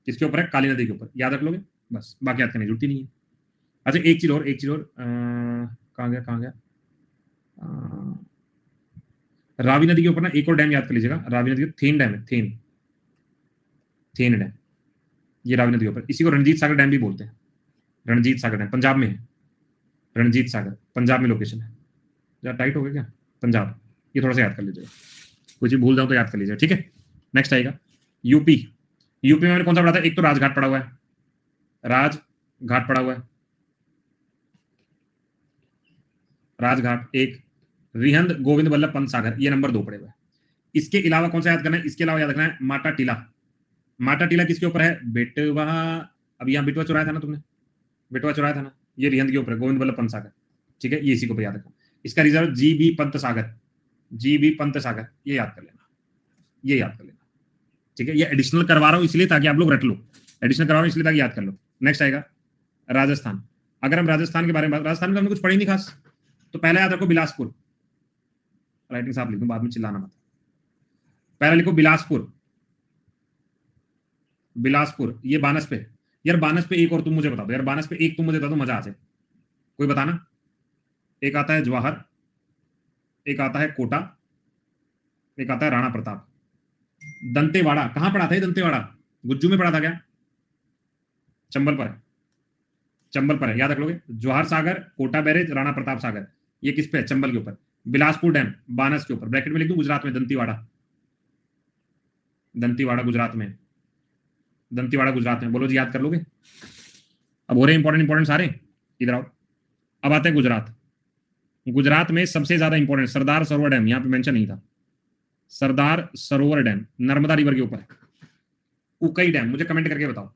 किसके ऊपर है? काली नदी के ऊपर, याद रख लोगे बस, बाकी याद करने की जरूरत ही नहीं है। अच्छा एक चीज और, एक चीज और, कहाँ गया कहाँ गया, रावी नदी के ऊपर ना एक और डैम याद कर लीजिएगा, रावी नदी, थेन डैम है, थेन, थेन डैम, ये रावी नदी के ऊपर। इसी को रणजीत सागर डैम भी बोलते हैं, रणजीत सागर डैम पंजाब में है, रणजीत सागर पंजाब में लोकेशन है। जरा टाइट हो गया क्या? पंजाब, ये थोड़ा सा याद कर लीजिएगा, कुछ भी भूल जाओ तो याद कर लीजिएगा, ठीक है। नेक्स्ट आएगा यूपी। यूपी में मैंने कौन सा पढ़ा था? एक तो राजघाट पड़ा हुआ है, राजघाट पड़ा हुआ है, राजघाट एक, रिहंद गोविंद वल्लभ पंत सागर, ये नंबर 2 पड़े हुए हैं। इसके अलावा कौन सा याद करना है? इसके अलावा याद रखना है माटा टीला। माटा टीला किसके ऊपर है? बेटवा, अभी यहाँ बेटवा चुराया था ना तुमने, बेटवा चुराया था ना, ये रिहंद के ऊपर है, गोविंद वल्लभ पंत सागर, ठीक है, ये इसी को ऊपर याद रखना। इसका reserve GB Pant Sagar, GB Pant Sagar, ये याद कर लेना, ये याद कर लेना, ठीक है। ये एडिशनल करवा रहा हूं इसलिए ताकि आप लोग रट लो, एडिशनल करवा रहा हूं इसलिए ताकि याद कर लो। नेक्स्ट आएगा राजस्थान। अगर हम राजस्थान के बारे में, राजस्थान में हमने कुछ पढ़ी नहीं खास, तो पहले याद रखो बिलासपुर, राइटिंग साहब लिख दूं, बाद में चिल्लाना मत। पहले लिखो बिलासपुर, बिलासपुर, ये बानस पे। यार बानस पे एक और तुम मुझे बता दो यार, बानस पे एक तुम मुझे बता दो, मजा आ जाए, कोई बताना। एक आता है जवाहर, एक आता है कोटा, एक आता है राणा प्रताप। दंतेवाड़ा कहां पड़ा था? ये दंतेवाड़ा गुज्जू में पड़ा था क्या? चंबल पर है, चंबल पर है, याद रख लोगे। जवाहर सागर, कोटा बैरेज, राणा प्रताप सागर, ये किस पे है? चंबल के ऊपर। बिलासपुर डैम बानस के ऊपर, ब्रैकेट में लिख दूं गुजरात में, दंतीवाड़ा, दंतीवाड़ा गुजरात में, दंतीवाड़ा गुजरात में। बोलो जी याद कर लोगे? अब हो रहे इंपॉर्टेंट सारे, इधर आओ। अब आते हैं गुजरात। गुजरात में सबसे ज्यादा इंपॉर्टेंट सरदार सरोवर डैम, यहाँ पे मेंशन नहीं था, सरदार सरोवर डैम नर्मदा रिवर के ऊपर है। उकई डैम, मुझे कमेंट करके बताओ।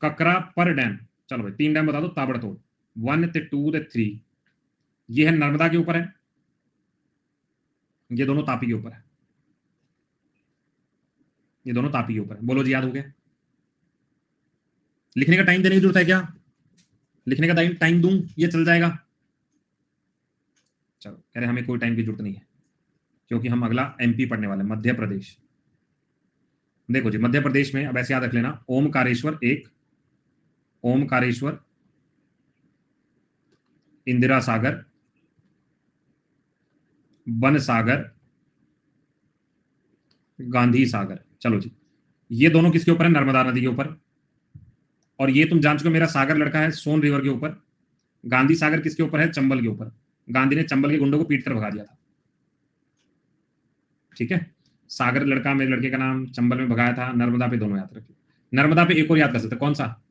ककरा पर डैम, चलो भाई 3 डैम बता दो ताबड़तोड़, 1 2 3। ये है नर्मदा के ऊपर है, ये दोनों तापी के ऊपर है, ये दोनों तापी के ऊपर है। बोलो जी याद हो गया? लिखने का टाइम देने की जरूरत है क्या? लिखने का टाइम दूं, ये चल जाएगा? चलो कह रहे हमें कोई टाइम की जरूरत नहीं है, क्योंकि हम अगला एमपी पढ़ने वाले, मध्य प्रदेश। देखो जी मध्य प्रदेश में अब ऐसे याद रख लेना, ओमकारेश्वर एक, ओमकारेश्वर, इंदिरा सागर, बन सागर, गांधी सागर। चलो जी, ये दोनों किसके ऊपर है? नर्मदा नदी के ऊपर। और ये तुम जान चुके मेरा सागर लड़का है सोन रिवर के ऊपर। गांधी सागर किसके ऊपर है? चंबल के ऊपर। गांधी ने चंबल के गुंडों को पीट कर भगा दिया था, ठीक है। सागर लड़का मेरे लड़के का नाम, चंबल में भगाया था। नर्मदा पे दोनों याद रखिए। नर्मदा पे एक और याद कर सकते, कौन सा?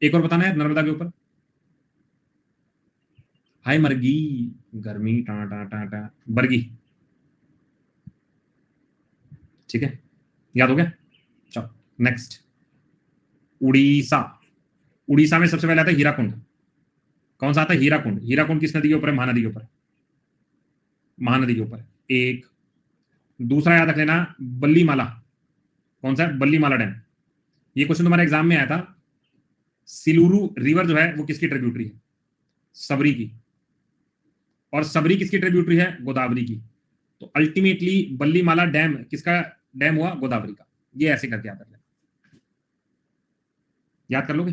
एक और बताना है नर्मदा के ऊपर। हाय मरगी, गर्मी, टा टा टा टा, बरगी, ठीक है, याद हो गया। चलो नेक्स्ट, उड़ीसा। उड़ीसा में सबसे पहले आता है हीराकुंड। कौन सा आता है? हीराकुंड। हीराकुंड किस नदी के ऊपर है? महानदी के ऊपर, महानदी के ऊपर एक। दूसरा याद रख लेना बल्लीमाला। कौन सा है? बल्लीमाला डैम। ये क्वेश्चन तुम्हारे एग्जाम में आया था। सिलूरू रिवर जो है वो किसकी ट्रिब्यूटरी है? सबरी की। और सबरी किसकी ट्रिब्यूटरी है? गोदावरी की। तो अल्टीमेटली बल्लीमाला डैम किसका डैम हुआ? गोदावरी का। ये ऐसे करके याद कर लेना, याद कर लोगे?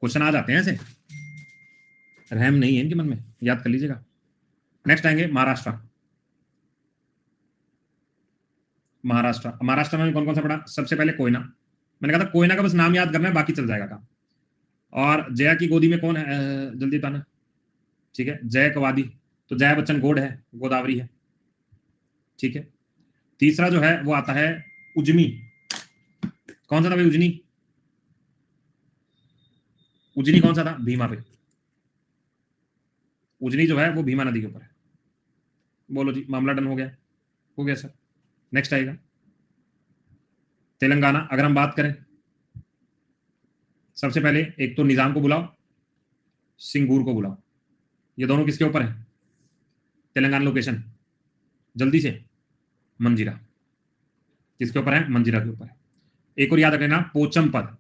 क्वेश्चन आ जाते हैं ऐसे, रहम नहीं है इनके मन में, याद कर लीजिएगा। नेक्स्ट आएंगे महाराष्ट्र। महाराष्ट्र, महाराष्ट्र में कौन कौन सा पढ़ा? सबसे पहले कोयना। मैंने कहा था कोयना का बस नाम याद करना है, बाकी चल जाएगा काम। और जया की गोदी में कौन है? जल्दी बताना, ठीक है। जय कवादी, तो जया बच्चन गोड है, गोदावरी है, ठीक है। तीसरा जो है वो आता है उजनी। कौन सा था भाई उजनी? उजनी कौन सा था? भीमा पे। उजनी जो है वो भीमा नदी के ऊपर है। बोलो जी, मामला डन हो गया? हो गया सर। नेक्स्ट आएगा तेलंगाना। अगर हम बात करें, सबसे पहले एक तो निजाम को बुलाओ, सिंगूर को बुलाओ। ये दोनों किसके ऊपर है? तेलंगाना लोकेशन, जल्दी से। मंजीरा। किसके ऊपर है? मंजीरा के ऊपर है। एक और याद रख लेना, पोचमपद,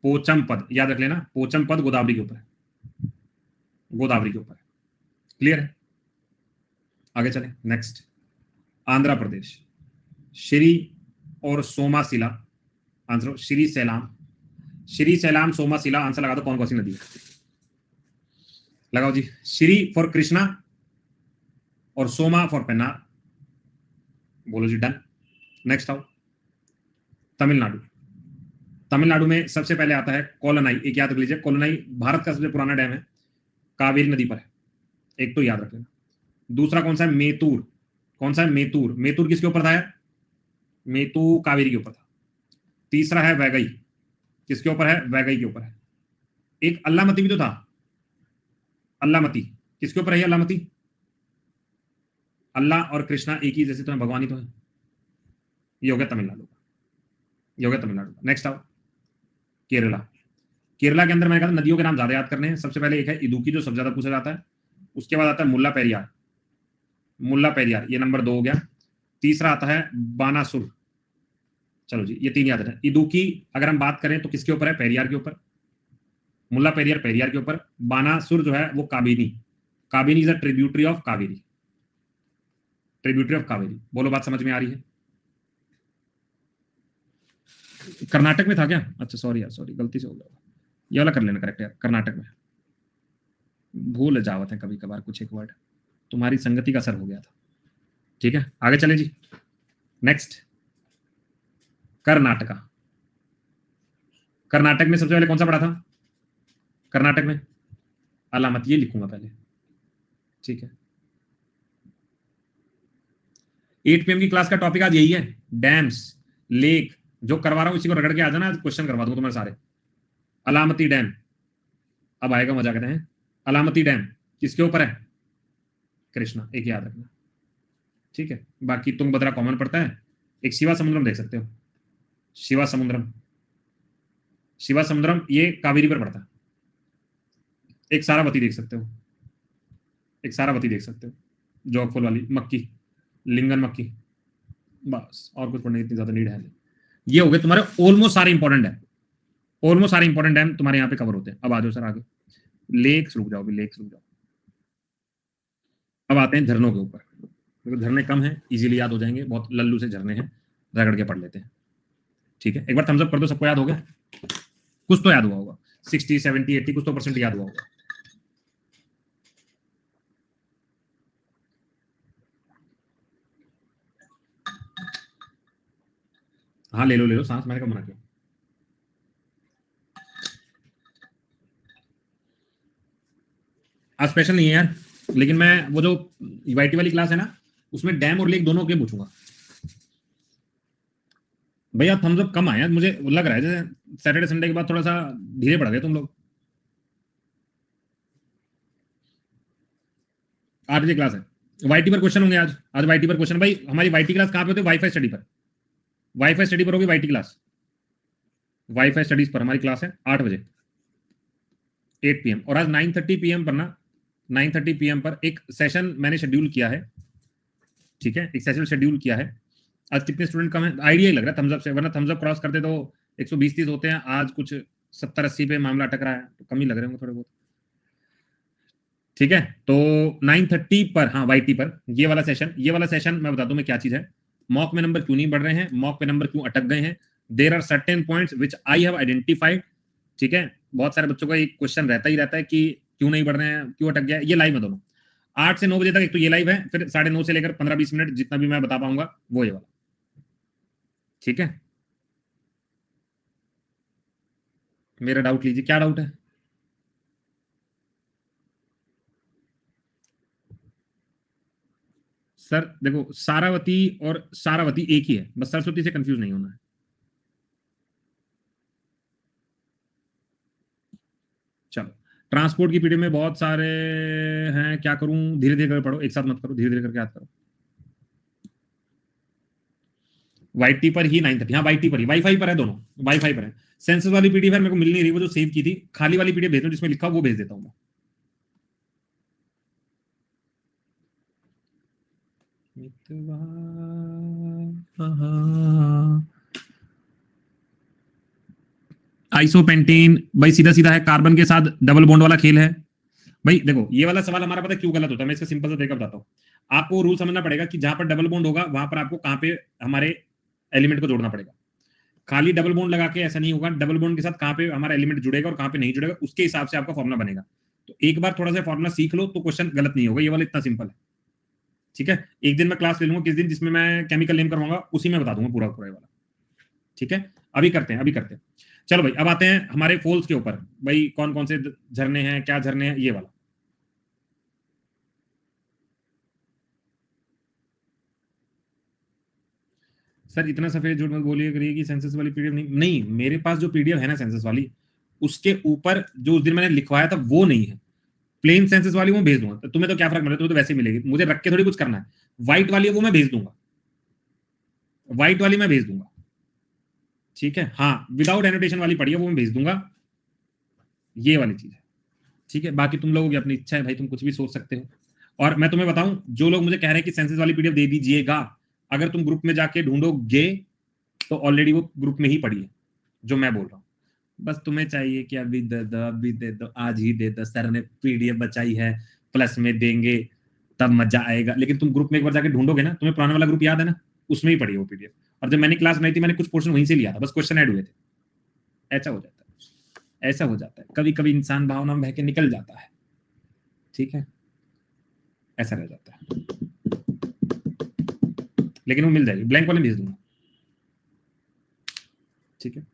पोचमपद याद रख लेना, पोचमपद गोदावरी के ऊपर है, गोदावरी के ऊपर। क्लियर है? आगे चले, नेक्स्ट। आंध्र प्रदेश, श्री और सोमाशिला, आंसर श्री सैलाम, श्री सैलाम सोमाशिला, आंसर लगा दो कौन कौन सी नदी है, लगाओ जी। श्री फॉर कृष्णा और सोमा फॉर पेन्नार, बोलो जी डन। नेक्स्ट आओ, तमिलनाडु, तमिलनाडु में सबसे पहले आता है कोलनाई, एक याद रख लीजिए, कोलनाई भारत का सबसे पुराना डैम है, कावेरी नदी पर है, एक तो याद रख लेना। दूसरा कौन सा है, मेतूर, कौन सा है, मेतूर, मेतूर किसके ऊपर था यार, मेतू कावेरी के ऊपर था। तीसरा है वैगई, किसके ऊपर है, वैगई के ऊपर है। एक अल्लामती भी तो था, अल्लामती किसके ऊपर है, अल्लामती, अल्लाह और कृष्णा एक ही जैसे तो है, भगवान ही तो है। ये हो गया तमिलनाडु का, ये हो गया तमिलनाडु का। नेक्स्ट आओ, केरला, केरला के अंदर मैंने कहा नदियों के नाम ज्यादा याद करने हैं। सबसे पहले एक है इदुकी जो सबसे ज्यादा पूछा जाता है, उसके बाद आता है मुल्ला पेरियार, मुल्ला पेरियार, ये नंबर 2 हो गया। तीसरा आता है बानासुर, चलो जी ये 3 याद है। इदुकी अगर हम बात करें तो किसके ऊपर है, पेरियार के ऊपर, मुल्ला पेरियार पेरियार के ऊपर, बानासुर जो है वो Kabini, Kabini is a tributary of Kaveri, tributary of Kaveri. बोलो बात समझ में आ रही है? कर्नाटक में था क्या, अच्छा सॉरी यार, सॉरी गलती से हो गया, ये वाला कर लेना करेक्ट यार, कर्नाटक में, भूल जावत है कभी कभार कुछ एक वर्ड, तुम्हारी संगति का असर हो गया था। ठीक है आगे चले जी, नेक्स्ट। कर्नाटका, कर्नाटक में सबसे पहले कौन सा पढ़ा था, कर्नाटक में अलामत, ये लिखूंगा पहले, ठीक है। 8 PM की क्लास का टॉपिक आज यही है, डैम्स, लेक, जो करवा रहा हूं इसी को रगड़ के आ जाना, क्वेश्चन करवा दूंगा तुम्हारे सारे। अलामती डैम, अब आएगा मजा, कहते हैं अलामती डैम किसके ऊपर है, कृष्णा, एक याद रखना, ठीक है। बाकी तुंगभद्रा कॉमन पड़ता है। एक शिवा समुद्रम देख सकते हो, शिवा समुद्रम, शिवा समुद्रम ये कावेरी पर पड़ता है। एक सारावती देख सकते हो, एक सारावती देख सकते हो, जोगफुल वाली, मक्की, लिंगन मक्की, बस और कुछ पढ़ने की इतनी ज्यादा नीड है नहीं। ये हो गए तुम्हारे ऑलमोस्ट सारे इंपॉर्टेंट डैम, ऑलमोस्ट सारे इंपॉर्टेंट डैम तुम्हारे यहाँ पे कवर होते हैं। अब आ जाओ सर आगे, लेक्स रुक जाओ, लेक्स रुक जाओ। अब आते हैं झरनों के ऊपर, क्योंकि झरने कम हैं, इजीली याद हो जाएंगे, बहुत लल्लू से झरने हैं, रगड़ के पढ़ लेते हैं। ठीक है, एक बार थम्स अप कर दो, सबको याद हो गया, कुछ तो याद हुआ होगा, 60, 70, 80 कुछ तो परसेंट याद हुआ होगा। हाँ ले लो सांस, मैंने कब मना किया। आज स्पेशल नहीं है यार, लेकिन मैं वो जो वाईटी वाली क्लास है ना, उसमें डैम और लेक दोनों के पूछूंगा। भैया थम्स अप कम आया, मुझे लग रहा है जैसे सैटरडे संडे के बाद थोड़ा सा धीरे पड़ गए तुम लोग। 8 बजे क्लास है, वाईटी पर क्वेश्चन होंगे आज, आज वाईटी पर क्वेश्चन। भाई हमारी वाईटी क्लास कहाँ पे होती है, वाईफाई स्टडी पर, वाईफाई स्टडी पर होगी वाईटी क्लास, वाईफाई स्टडीज पर हमारी क्लास है 8 बजे, 8 PM। और आज 9:30 PM पर ना, 9:30 PM पर एक सेशन मैंने शेड्यूल किया है, ठीक है, एक सेशन शेड्यूल किया है। आज कितने स्टूडेंट कम है, आइडिया ही लग रहा है थम्स अप से, वरना थम्स अप क्रॉस करते तो 120-30 होते हैं, आज कुछ 70-80 पे मामला अटक रहा है, तो कम ही लग रहे होंगे थोड़े बहुत। ठीक है, तो 9:30 पर, हाँ वाईटी पर ये वाला सेशन मैं बता दूं मैं क्या चीज है, मॉक में नंबर क्यों नहीं बढ़ रहे हैं, मॉक में नंबर क्यों अटक गए हैं, there are certain points which I have identified. ठीक है, बहुत सारे बच्चों का एक क्वेश्चन रहता ही रहता है कि क्यों नहीं बढ़ रहे हैं, क्यों अटक गया। ये लाइव है दोनों, 8 से 9 बजे तक एक तो ये लाइव है, फिर 9:30 से लेकर 15-20 मिनट जितना भी मैं बता पाऊंगा वो ये वाला। ठीक है, मेरा डाउट लीजिए, क्या डाउट है। सर देखो सारावती और सारावती एक ही है, बस सरस्वती से कंफ्यूज नहीं होना है। चलो, ट्रांसपोर्ट की पीडीएफ में बहुत सारे हैं, क्या करूं, धीरे धीरे करके पढ़ो, एक साथ मत करो, धीरे धीरे करके याद करो। वाईटी पर ही 9:30, हाँ वाईटी पर ही, वाईफाई पर है दोनों, वाईफाई पर है। सेंसस वाली पीडीएफ मेरे को मिल नहीं रही, वो जो सेव की थी, खाली वाली पीडीएफ भेज दो जिसमें लिखा वो भेज देता हूं मैं। आइसोपेंटेन भाई सीधा सीधा है, कार्बन के साथ डबल बॉन्ड वाला खेल है भाई। देखो ये वाला सवाल हमारा पता है क्यों गलत होता है, मैं इसका सिंपल सा तरीका बताता हूँ। आपको रूल समझना पड़ेगा कि जहां पर डबल बॉन्ड होगा वहां पर आपको कहां पे हमारे एलिमेंट को जोड़ना पड़ेगा। खाली डबल बॉन्ड लगा के ऐसा नहीं होगा, डबल बॉन्ड के साथ कहां पे हमारा एलिमेंट जुड़ेगा और कहां पे नहीं जुड़ेगा, उसके हिसाब से आपका फॉर्मुला बनेगा। तो एक बार थोड़ा सा फॉर्मुला सीख लो तो क्वेश्चन गलत नहीं होगा, ये वाला इतना सिंपल है। ठीक है, एक दिन मैं क्लास ले लूंगा किस दिन, जिसमें मैं केमिकल नेम करवाऊंगा, उसी में बता दूंगा पूरा पूरा वाला। ठीक है, अभी करते हैं, अभी करते हैं। चलो भाई अब आते हैं हमारे फॉल्स के ऊपर। भाई कौन कौन से झरने हैं, क्या झरने हैं, ये वाला। सर इतना सफेद झूठ मत बोलिए करिए कि सेंसस वाली पीडीएफ नहीं, मेरे पास जो पीडीएफ है ना सेंसस वाली, उसके ऊपर जो उस दिन मैंने लिखवाया था वो नहीं है। प्लेन सेंसस वाली वो भेज दूंगा, तो तुम्हें तो क्या फर्क पड़ेगा, तुम्हें तो वैसे ही मिलेगी, मुझे रख के थोड़ी कुछ करना है। व्हाइट वाली वो मैं भेज दूंगा, व्हाइट वाली मैं भेज दूंगा। ठीक है, हाँ विदाउट एनोटेशन वाली पड़ी है वो मैं भेज दूंगा, ये वाली चीज है। ठीक है, बाकी तुम लोगों की अपनी इच्छा है भाई, तुम कुछ भी सोच सकते हो। और मैं तुम्हें बताऊं, जो लोग मुझे कह रहे हैं कि सेंसस वाली पीडीएफ दे दीजिएगा, अगर तुम ग्रुप में जाके ढूंढोगे तो ऑलरेडी वो ग्रुप में ही पड़ी है जो मैं बोल रहा हूँ। बस तुम्हें चाहिए कि अभी दे दो, अभी दे दो, आज ही दे दो, सर ने पीडीएफ बचाई है, प्लस में देंगे तब मजा आएगा। लेकिन तुम ग्रुप में एक बार जाके ढूंढोगे ना, तुम्हें पुराना वाला ग्रुप याद है ना, उसमें ही पड़ी है वो पीडीएफ। और जब मैंने क्लास बनाई थी मैंने कुछ पोर्शन वहीं से लिया था, बस क्वेश्चन ऐड हुए थे। ऐसा हो जाता है, ऐसा हो जाता है, कभी कभी इंसान भावना में बह के निकल जाता है। ठीक है, ऐसा रह जाता है, लेकिन वो मिल जाएगी, ब्लैंक वाले भेज दूंगा। ठीक है,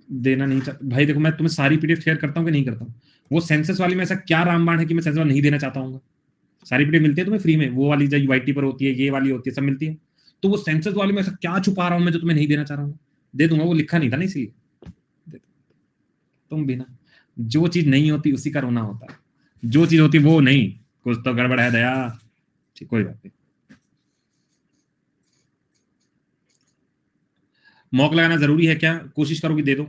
देना नहीं चाहता भाई, देखो मैं तुम्हें सारी पीडीएफ शेयर करता हूँ कि नहीं करता हूँ। वो सेंसस वाली में ऐसा क्या रामबाण है कि मैं सेंसस वाली नहीं देना चाहता हूँ। सारी पीडीएफ मिलती है तुम्हें फ्री में, वो वाली जो यूआईटी पर होती है, ये वाली होती है, सब मिलती है। तो वो सेंसस वाली में ऐसा क्या छुपा रहा हूँ मैं जो तुम्हें नहीं देना चाह रहा हूँ। दे दूंगा, वो लिखा नहीं था ना इसलिए। तुम भी ना, जो चीज नहीं होती उसी का रोना होता है, जो चीज होती वो नहीं, कुछ तो गड़बड़ है दया। ठीक, कोई बात नहीं। मॉक लगाना जरूरी है क्या, कोशिश करो कि दे दो,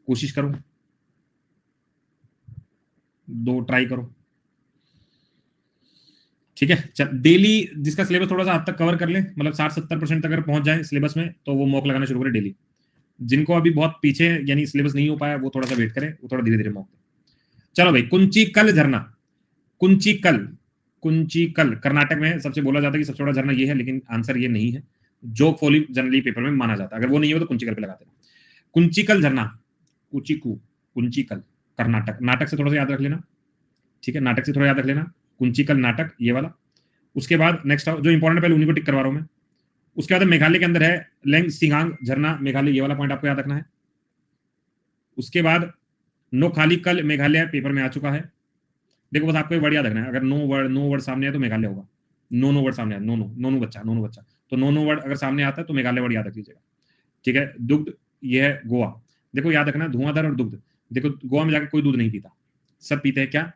कोशिश करो, दो ट्राई करो। ठीक है, चल डेली जिसका सिलेबस थोड़ा सा हद तक कवर कर ले, मतलब 60-70% तक अगर पहुंच जाए सिलेबस में, तो वो मॉक लगाना शुरू करे डेली। जिनको अभी बहुत पीछे यानी सिलेबस नहीं हो पाया वो थोड़ा सा वेट करे, वो थोड़ा धीरे धीरे मॉक। चलो भाई, कुंची कल झरना, कुंची कल, कुंची कल कर्नाटक में सबसे बोला जाता है कि सबसे बड़ा झरना ये है, लेकिन आंसर ये नहीं है, जोग फॉली जनरली पेपर में माना जाता है। अगर वो नहीं हो तो कुंचिकल पे लगाते हैं। कुंचिकल झरना, कुचिकू, कुंचिकल, कर्नाटक, नाटक से थोड़ा सा याद रख लेना। ठीक है, नाटक से थोड़ा याद रख लेना, कुंचिकल नाटक ये वाला। उसके बाद नेक्स्ट जो इंपॉर्टेंट पहले उन्हीं को टिक करवा रहा हूं मैं। उसके बाद मेघालय के अंदर है लेंग सिंगांग झरना, मेघालय, ये वाला पॉइंट आपको याद रखना है। उसके बाद नोखालीकल मेघालय पेपर में आ चुका है। देखो बस आपको एक वर्ड याद रखना है, अगर नो वर्ड सामने है तो मेघालय होगा। नो वर्ड सामने है, नो बच्चा, नो बच्चा, तो नो वर्ड अगर सामने आता है तो मेघालय वर्ड याद रख लीजिएगा। ठीक है, दुग्ध ये है गोवा। देखो याद रखना, धुआंधार और दुग्ध। देखो गोवा में जाकर कोई दूध नहीं पीता, सब पीते हैं क्या,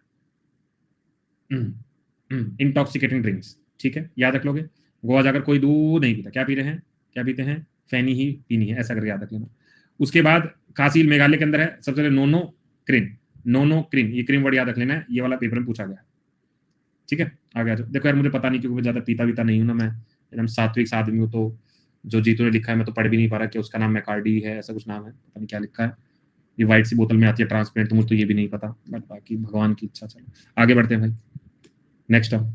इंटॉक्सिकेटिंग ड्रिंक्स। ठीक है, याद रख लोगे, गोवा जाकर कोई दूध नहीं पीता, क्या पी रहे हैं, क्या पीते हैं, फैनी ही पीनी है, ऐसा करके याद रख लेना। उसके बाद कासिल मेघालय के अंदर है सबसे पहले नोनो क्रिन, नोनो क्रिन, ये क्रिन वर्ड याद रख लेना है, ये वाला पेपर में पूछा गया। ठीक है, आ गया। देखो यार मुझे पता नहीं क्योंकि मैं ज्यादा पीता वीता नहीं हूँ ना, मैं एकदम सात्विक आदमी हूँ, तो जो जीतू ने लिखा है मैं तो पढ़ भी नहीं पा रहा कि उसका नाम मैकार्डी है, ऐसा कुछ नाम है, पता नहीं क्या लिखा है। ये व्हाइट सी बोतल में आती है ट्रांसपेरेंट, तो मुझे तो ये भी नहीं पता, बट बाकी भगवान की इच्छा। चलो आगे बढ़ते हैं भाई, नेक्स्ट अब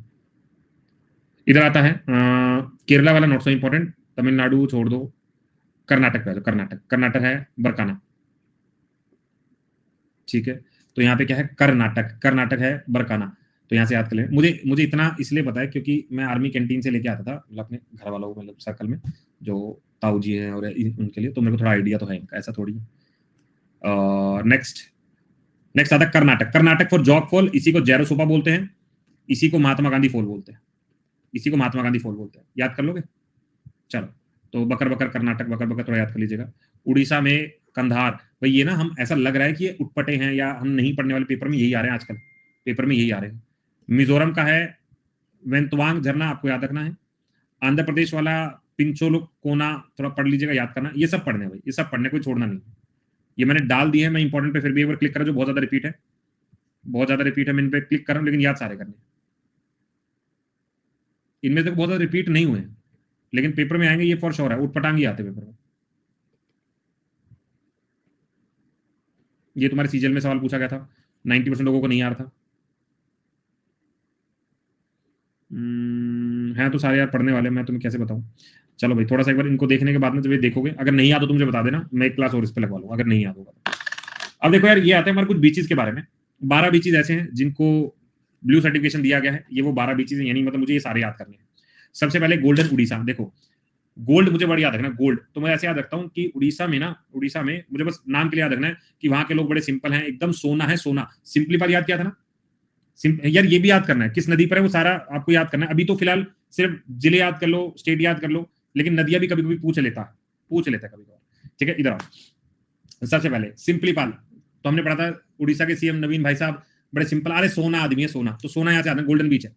इधर आता है केरला वाला, नॉट सो इंपॉर्टेंट, तमिलनाडु छोड़ दो, कर्नाटक पे, कर्नाटक, कर्नाटक है बरकाना। ठीक है, तो यहाँ पे क्या है, कर्नाटक, कर्नाटक है बरकाना, तो यहाँ से याद कर लें। मुझे इतना इसलिए पता है क्योंकि मैं आर्मी कैंटीन से लेके आता था, मतलब अपने घर वालों को, मतलब सर्कल में जो ताऊ जी हैं और उनके लिए, तो मेरे को थोड़ा आइडिया तो है इनका, ऐसा थोड़ी है। नेक्स्ट नेक्स्ट आता है Karnataka, Karnataka for jog fall, इसी को जैरोसोपा बोलते हैं, इसी को महात्मा गांधी फॉल बोलते हैं, इसी को महात्मा गांधी फॉल बोलते हैं, याद कर लोगे। चलो, तो बकर बकर कर्नाटक, बकर बकर थोड़ा याद कर लीजिएगा। उड़ीसा में कंधार, भाई ये ना हम ऐसा लग रहा है कि ये उटपटे हैं या हम नहीं पढ़ने वाले, पेपर में यही आ रहे हैं आजकल, पेपर में यही आ रहे हैं। मिजोरम का है वेंतवांग झरना, आपको याद रखना है। आंध्र प्रदेश वाला पिंचोलु कोना, थोड़ा पढ़ लीजिएगा, याद करना, ये सब पढ़ने भाई, ये सब पढ़ने, कोई छोड़ना नहीं। ये मैंने डाल दिए हैं, मैं इंपॉर्टेंट पे फिर भी एक बार क्लिक करा, जो बहुत ज्यादा रिपीट है, बहुत ज्यादा रिपीट है, मैं इन पे क्लिक कर रहा हूँ, लेकिन याद सारे करने, इनमें से बहुत ज्यादा रिपीट नहीं हुए। लेकिन पेपर में आएंगे ये फॉर श्योर है, उठपटांग ही आते पेपर में। ये तुम्हारे सीजल में सवाल पूछा गया था, 90% लोगों को नहीं आ रहा था। है तो सारे यार पढ़ने वाले, मैं तुम्हें कैसे बताऊं। चलो भाई, थोड़ा सा एक बार इनको देखने के बाद में जब ये देखोगे, अगर नहीं याद हो तो मुझे बता देना, मैं एक क्लास और इस पे लगवा लूंगा अगर नहीं याद होगा तो। अब देखो यार, ये आते हैं हमारे कुछ बीचेस के बारे में। 12 बीचेस ऐसे हैं जिनको ब्लू सर्टिफिकेशन दिया गया है। ये वो 12 बीचेस हैं, यानी मतलब मुझे ये सारे याद करने हैं। सबसे पहले गोल्डन उड़ीसा। देखो गोल्ड मुझे बड़ा याद रखना, गोल्ड तो मैं ऐसे याद रखता हूँ कि उड़ीसा में मुझे बस नाम के लिए याद रखना है कि वहां के लोग बड़े सिंपल हैं, एकदम सोना है सोना। सिंपलीफाई याद किया था ना, यार ये भी याद करना है किस नदी पर है वो सारा आपको याद करना है। अभी तो फिलहाल सिर्फ जिले याद कर लो, स्टेट याद कर लो, लेकिन नदियां भी कभी कभी पूछ लेता है कभी कभी। ठीक है, इधर आओ। सबसे पहले सिंपलीफाल तो हमने पढ़ा था, उड़ीसा के सीएम नवीन भाई साहब बड़े सिंपल, अरे सोना आदमी है सोना, तो सोना यहाँ से आता है, गोल्डन बीच है।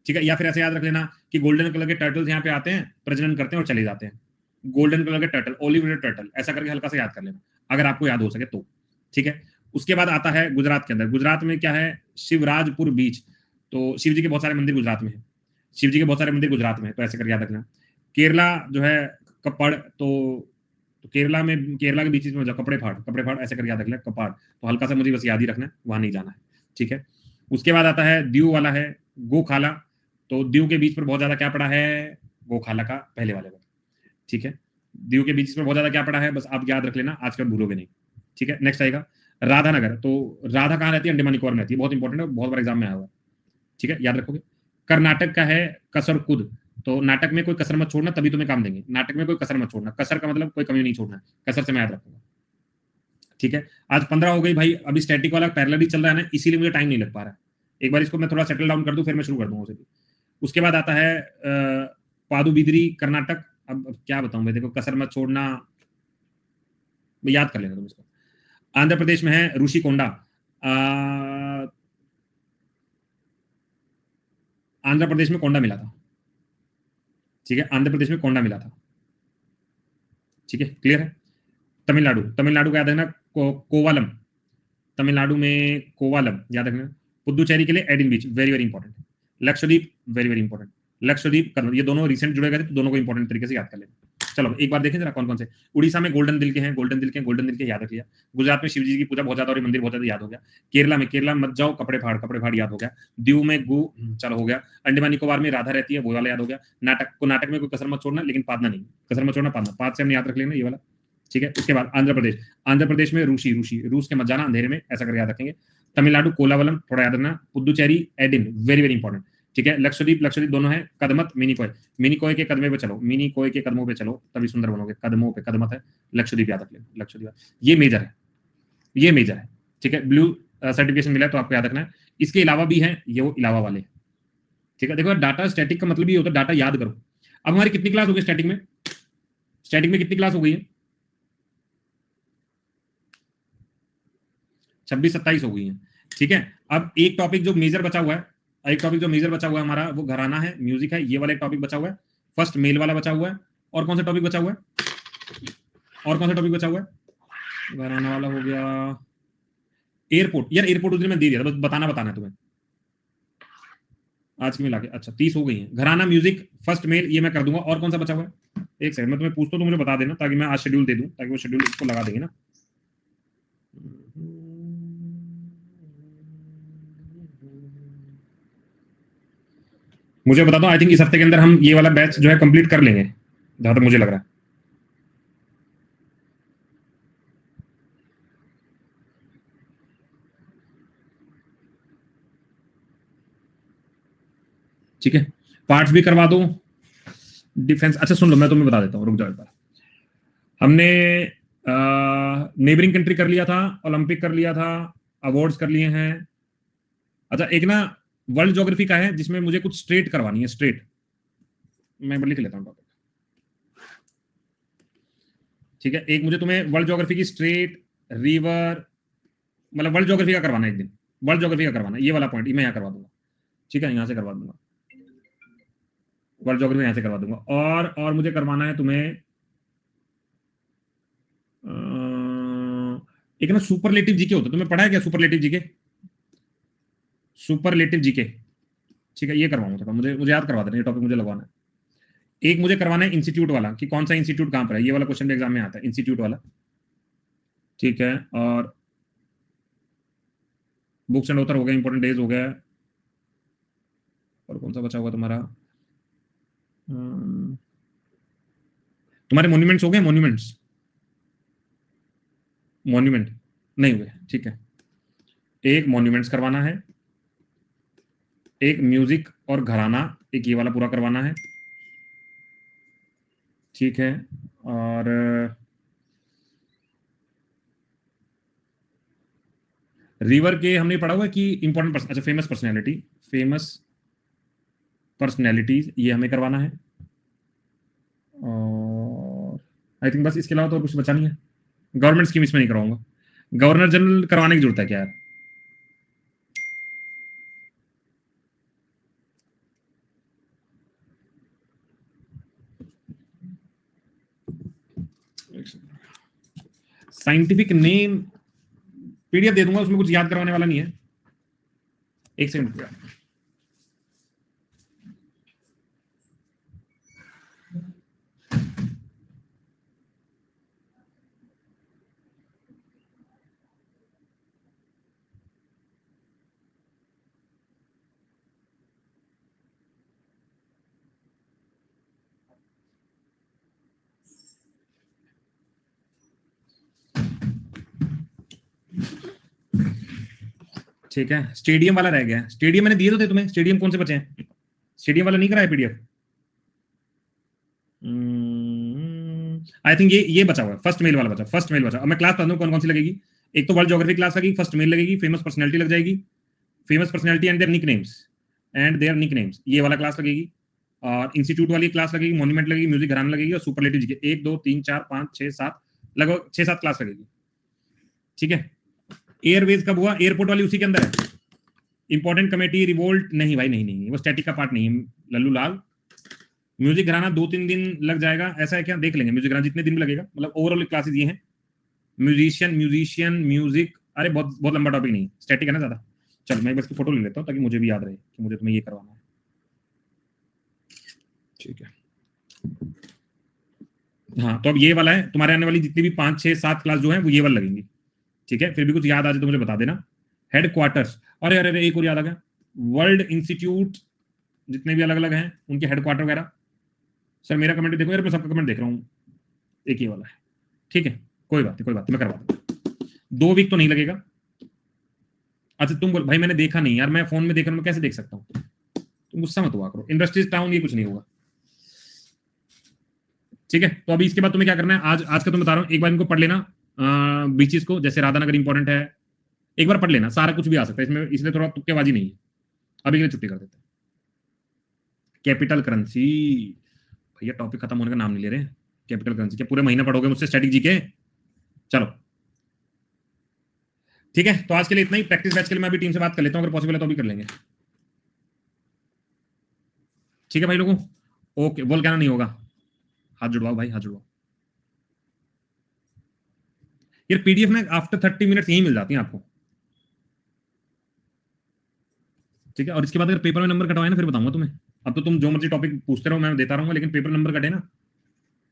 ठीक है, या फिर ऐसे याद रख लेना कि गोल्डन कलर के टर्टल्स यहाँ पे आते हैं, प्रजनन करते हैं और चले जाते हैं। गोल्डन कलर के टर्टल, ओलिव टर्टल, ऐसा करके हल्का सा याद कर लेना अगर आपको याद हो सके तो। ठीक है, उसके बाद आता है गुजरात के अंदर। गुजरात में क्या है, शिवराजपुर बीच। तो शिव जी के बहुत सारे मंदिर गुजरात में है, शिव जी के बहुत सारे मंदिर गुजरात में है, तो ऐसे करके याद रखना। केरला जो है कपड़, तो केरला के बीचेस में कपड़े फाड़ ऐसे करके याद रखना, कपाड़। तो हल्का सा मुझे बस याद ही रखना है, वहां नहीं जाना है। ठीक है, उसके बाद आता है दीव वाला है, गोखाला। तो दीव के बीच पर बहुत ज्यादा क्या पड़ा है, गोखाला का पहले वाले में। ठीक है, दीव के बीच में बहुत ज्यादा क्या पड़ा है, बस आप याद रख लेना, आजकल भूलोगे नहीं। ठीक है, नेक्स्ट आएगा राधानगर। तो राधा कहाँ रहती है, अंडमान निकोबार में रहती है, बहुत इंपॉर्टेंट है, बहुत बार एग्जाम में आया हुआ है। ठीक है, याद रखोगे। कर्नाटक का है कसरकुद। तो नाटक में कोई कसर मत छोड़ना, तभी तुम्हें काम देंगे। नाटक में कोई कसर मत छोड़ना, कसर का मतलब कोई कमी नहीं छोड़ना, कसर से मैं याद रखूंगा। ठीक है, आज 15 हो गई भाई, अभी स्टैटिक वाला पैरेलल ही चल रहा है ना, इसीलिए मुझे टाइम नहीं लग पा रहा है। एक बार इसको मैं थोड़ा सेटल डाउन कर दूं, फिर मैं शुरू कर दूंगा उसे भी। उसके बाद आता है पादुबिद्री कर्नाटक। अब क्या बताऊं भाई, देखो कसर मत छोड़ना, याद कर लेना तुम इसको। आंध्र प्रदेश में है ऋषिकोंडा। आंध्र प्रदेश में कोंडा मिला था। ठीक है, आंध्र प्रदेश में कोंडा मिला था। ठीक है, क्लियर है। तमिलनाडु का याद रखना, कोवालम। तमिलनाडु में कोवालम याद रखना। पुदुचेरी के लिए Eden beach, very very important. Lakshadweep very very important. Lakshadweep करना, ये दोनों रिसेंट जुड़े गए थे, तो दोनों को इंपॉर्टेंट तरीके से याद कर लेना। चलो एक बार देखें जरा कौन कौन से। उड़ीसा में गोल्डन दिल के हैं, गोल्डन दिल के याद रख लिया। गुजरात में शिवजी की पूजा बहुत ज्यादा और मंदिर बहुत ज्यादा याद हो गया। केरला मत जाओ, कपड़े फाड़ याद हो गया। दीव में गु, चलो हो गया। अंडमान निकोबार में राधा रहती है, वो वाला याद हो गया। नाटक में कोई कसर मत छोड़ना, लेकिन पादना नहीं, कसर मत छोड़ना, पादना, पाद से हमने याद रख लेना ये वाला। ठीक है, उसके बाद आंध्र प्रदेश में रूसी, रूस के मत जाना अंधेरे में, ऐसा कर याद रखेंगे। तमिलनाडु कोलावलम, थोड़ा याद रखना। Puducherry Adin, very very important. ठीक है, लक्षद्वीप दोनों है। कदमत मिनी कोय के कदमे पे चलो, मिनी कोय के कदमों पे चलो, तभी सुंदर बनोगे। कदमों पे कदमत है, लक्षद्वीप याद रख लेना, लक्षद्वीप ये मेजर है। ठीक है, ब्लू सर्टिफिकेशन मिला है तो आपको याद रखना है। इसके अलावा भी है, ये वो अलावा वाले। ठीक है, देखो डाटा स्टैटिक का मतलब ये होता है डाटा याद करो। अब हमारी कितनी क्लास हो गई स्टैटिक में, कितनी क्लास हो गई है, 26-27 हो गई है। ठीक है, अब एक टॉपिक जो मेजर बचा हुआ है, हमारा वो घराना है, म्यूजिक है, ये वाला एक टॉपिक बचा हुआ है। फर्स्ट मेल वाला बचा हुआ है। और कौन सा टॉपिक बचा हुआ है, घराना वाला हो गया। एयरपोर्ट, यार एयरपोर्ट उस दिन मैं दे दिया था, बस बताना है तुम्हें आज की मिला के। अच्छा 30 हो गई है। घराना, म्यूजिक, फर्स्ट मेल, ये मैं कर दूंगा। और कौन सा बचा हुआ है, एक सेकंड मैं तुम्हें पूछता हूँ तो मुझे बता देना, ताकि मैं आज शेड्यूल दे दूं, ताकि वो शेड्यूल इसको लगा देंगे ना। मुझे बता दो, आई थिंक इस हफ्ते के अंदर हम ये वाला बैच जो है कंप्लीट कर लेंगे, जहां तक मुझे लग रहा है। ठीक है, पार्ट्स भी करवा दो। डिफेंस, अच्छा सुन लो, मैं तुम्हें बता देता हूँ, रुक जाओ एक बार। हमने नेबरिंग कंट्री कर लिया था, ओलंपिक कर लिया था, अवार्ड्स कर लिए हैं। अच्छा एक ना वर्ल्ड ज्योग्राफी का है, जिसमें मुझे कुछ स्ट्रेट करवानी है, स्ट्रेट। मैं लिख लेता हूँ टॉपिक। ठीक है, एक मुझे तुम्हें वर्ल्ड ज्योग्राफी की स्ट्रेट, रिवर, मतलब वर्ल्ड ज्योग्राफी का करवाना है एक दिन, वर्ल्ड ज्योग्राफी का करवाना है, ये वाला पॉइंट मैं यहाँ करवा दूंगा। ठीक है, यहाँ से करवा दूंगा, वर्ल्ड ज्योग्राफी यहाँ से करवा दूंगा। और मुझे करवाना है तुम्हें एक ना सुपरलेटिव जीके होता है, तुम्हें पढ़ा है क्या सुपरलेटिव जीके? ठीक है, ये करवाऊंगा, मुझे याद करवा देना, ये टॉपिक मुझे लगवाना है। एक मुझे करवाना है इंस्टीट्यूट वाला, कि कौन सा इंस्टीट्यूट कहां पर है, ये वाला क्वेश्चन भी एग्जाम में आता है, इंस्टीट्यूट वाला, ठीक है। और बुक्स एंड ऑथर हो गया, इंपॉर्टेंट डेज हो गया, और कौन सा बचा हुआ तुम्हारा, तुम्हारे मॉन्यूमेंट्स हो गए, मॉन्यूमेंट्स, मॉन्यूमेंट नहीं हुए, ठीक है। एक मॉन्यूमेंट्स करवाना है, एक म्यूजिक और घराना, एक ये वाला पूरा करवाना है, ठीक है। और रिवर के हमने पढ़ा हुआ है कि इंपॉर्टेंट अच्छा फेमस पर्सनैलिटी, फेमस पर्सनैलिटीज ये हमें करवाना है। और आई थिंक बस इसके अलावा तो कुछ बचा नहीं है। गवर्नमेंट स्कीम इसमें नहीं कराऊंगा, गवर्नर जनरल करवाने की जरूरत है क्या यार? साइंटिफिक नेम पीडीएफ दे दूंगा, उसमें कुछ याद करवाने वाला नहीं है। एक सेकंड, ठीक है। स्टेडियम वाला रह गया, स्टेडियम मैंने दिए तो थे तुम्हें, स्टेडियम कौन से बचे हैं? स्टेडियम वाला नहीं कराया पीडीएफ? आई थिंक ये बचा हुआ है, फर्स्ट मेल वाला बचा, फर्स्ट मेल बचा। अब मैं क्लास बता दूं कौन कौन सी लगेगी। एक तो वर्ल्ड ज्योग्राफी क्लास लगेगी, फर्स्ट मेल लगेगी, फेमस पर्सनैलिटी लग जाएगी, famous personality and their nicknames ये वाला क्लास लगेगी। और इंस्टीट्यूट वाली क्लास लगेगी, मॉन्यूमेंट लगेगी, म्यूजिक घराना लगेगी, और सुपरलेटिव जीके 1 2 3 4 5 6 7 लगभग 6 7 क्लास लगेगी, ठीक है। एयरवेज कब हुआ? एयरपोर्ट वाली उसी के अंदर है। इंपॉर्टेंट कमेटी रिवोल्ट नहीं भाई, नहीं वो स्टैटिक का पार्ट नहीं है लल्लू लाल। म्यूजिक घराना 2-3 दिन लग जाएगा, ऐसा है क्या? देख लेंगे म्यूजिक घराना जितने दिन भी लगेगा, मतलब ओवरऑल क्लासेस ये हैं। म्यूजिशियन म्यूजिक, अरे बहुत बहुत लंबा टॉपिक नहीं, स्टैटिक है ना ज्यादा। चल मैं बस की फोटो ले लेता हूँ ताकि मुझे भी याद रहे कि मुझे तुम्हें ये करवाना है, ठीक है। हाँ तो अब ये वाला है, तुम्हारे आने वाली जितनी भी 5 6 7 क्लास जो है वो ये वाला लगेंगी, ठीक है। फिर भी कुछ याद आ जाए तो मुझे बता देना। हेड क्वार्टर्स, अरे अरे अरे एक और याद आ गया, वर्ल्ड इंस्टीट्यूट जितने भी अलग अलग हैं उनके हेड क्वार्टर वगैरह। सर मेरा कमेंट देखो यार, मैं सबका कमेंट देख रहा हूँ, एक ये वाला है, ठीक है। कोई बात नहीं, मैं करवा दूंगा, 2 वीक तो नहीं लगेगा। अच्छा तुम बोल भाई मैंने देखा नहीं यार, मैं फोन में देख रहा हूँ, मैं कैसे देख सकता हूँ? तुम गुस्सा मत हुआ करो, इंडस्ट्रीज टाउन ये कुछ नहीं होगा, ठीक है। तो अभी इसके बाद तुम्हें क्या करना है, आज का तुम बता रहा हूँ, एक बार इनको पढ़ लेना बीचेस को, जैसे राधानगर इंपॉर्टेंट है, एक बार पढ़ लेना, सारा कुछ भी आ सकता है इसमें, इसलिए थोड़ा तुक्केबाजी नहीं है। अभी के लिए छुट्टी कर देते हैं। कैपिटल करेंसी, भैया टॉपिक खत्म होने का नाम नहीं ले रहे। कैपिटल करेंसी क्या पूरे महीना पढ़ोगे मुझसे स्टैटिक जीके? चलो ठीक है, तो आज के लिए इतना ही। प्रैक्टिस बैच के लिए मैं अभी टीम से बात कर लेता हूँ, अगर पॉसिबल है तो अभी कर लेंगे, ठीक है भाई लोगों। ओके, बोल कहना नहीं होगा, हाथ जुड़वाओ भाई, हाथ जुड़वाओ। यार पीडीएफ में आफ्टर 30 मिनट्स यही मिल जाती है आपको, ठीक है। और इसके बाद अगर पेपर में नंबर कटवाए ना फिर बताऊंगा तुम्हें। अब तो तुम जो मर्जी टॉपिक पूछते रहो मैं देता रहूंगा, लेकिन पेपर नंबर कटे ना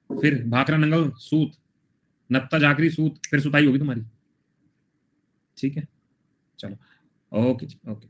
फिर भाखरा नंगल सूत, नत्ता जाकरी सूत, फिर सुताई होगी तुम्हारी, ठीक है। चलो ओके जी, ओके।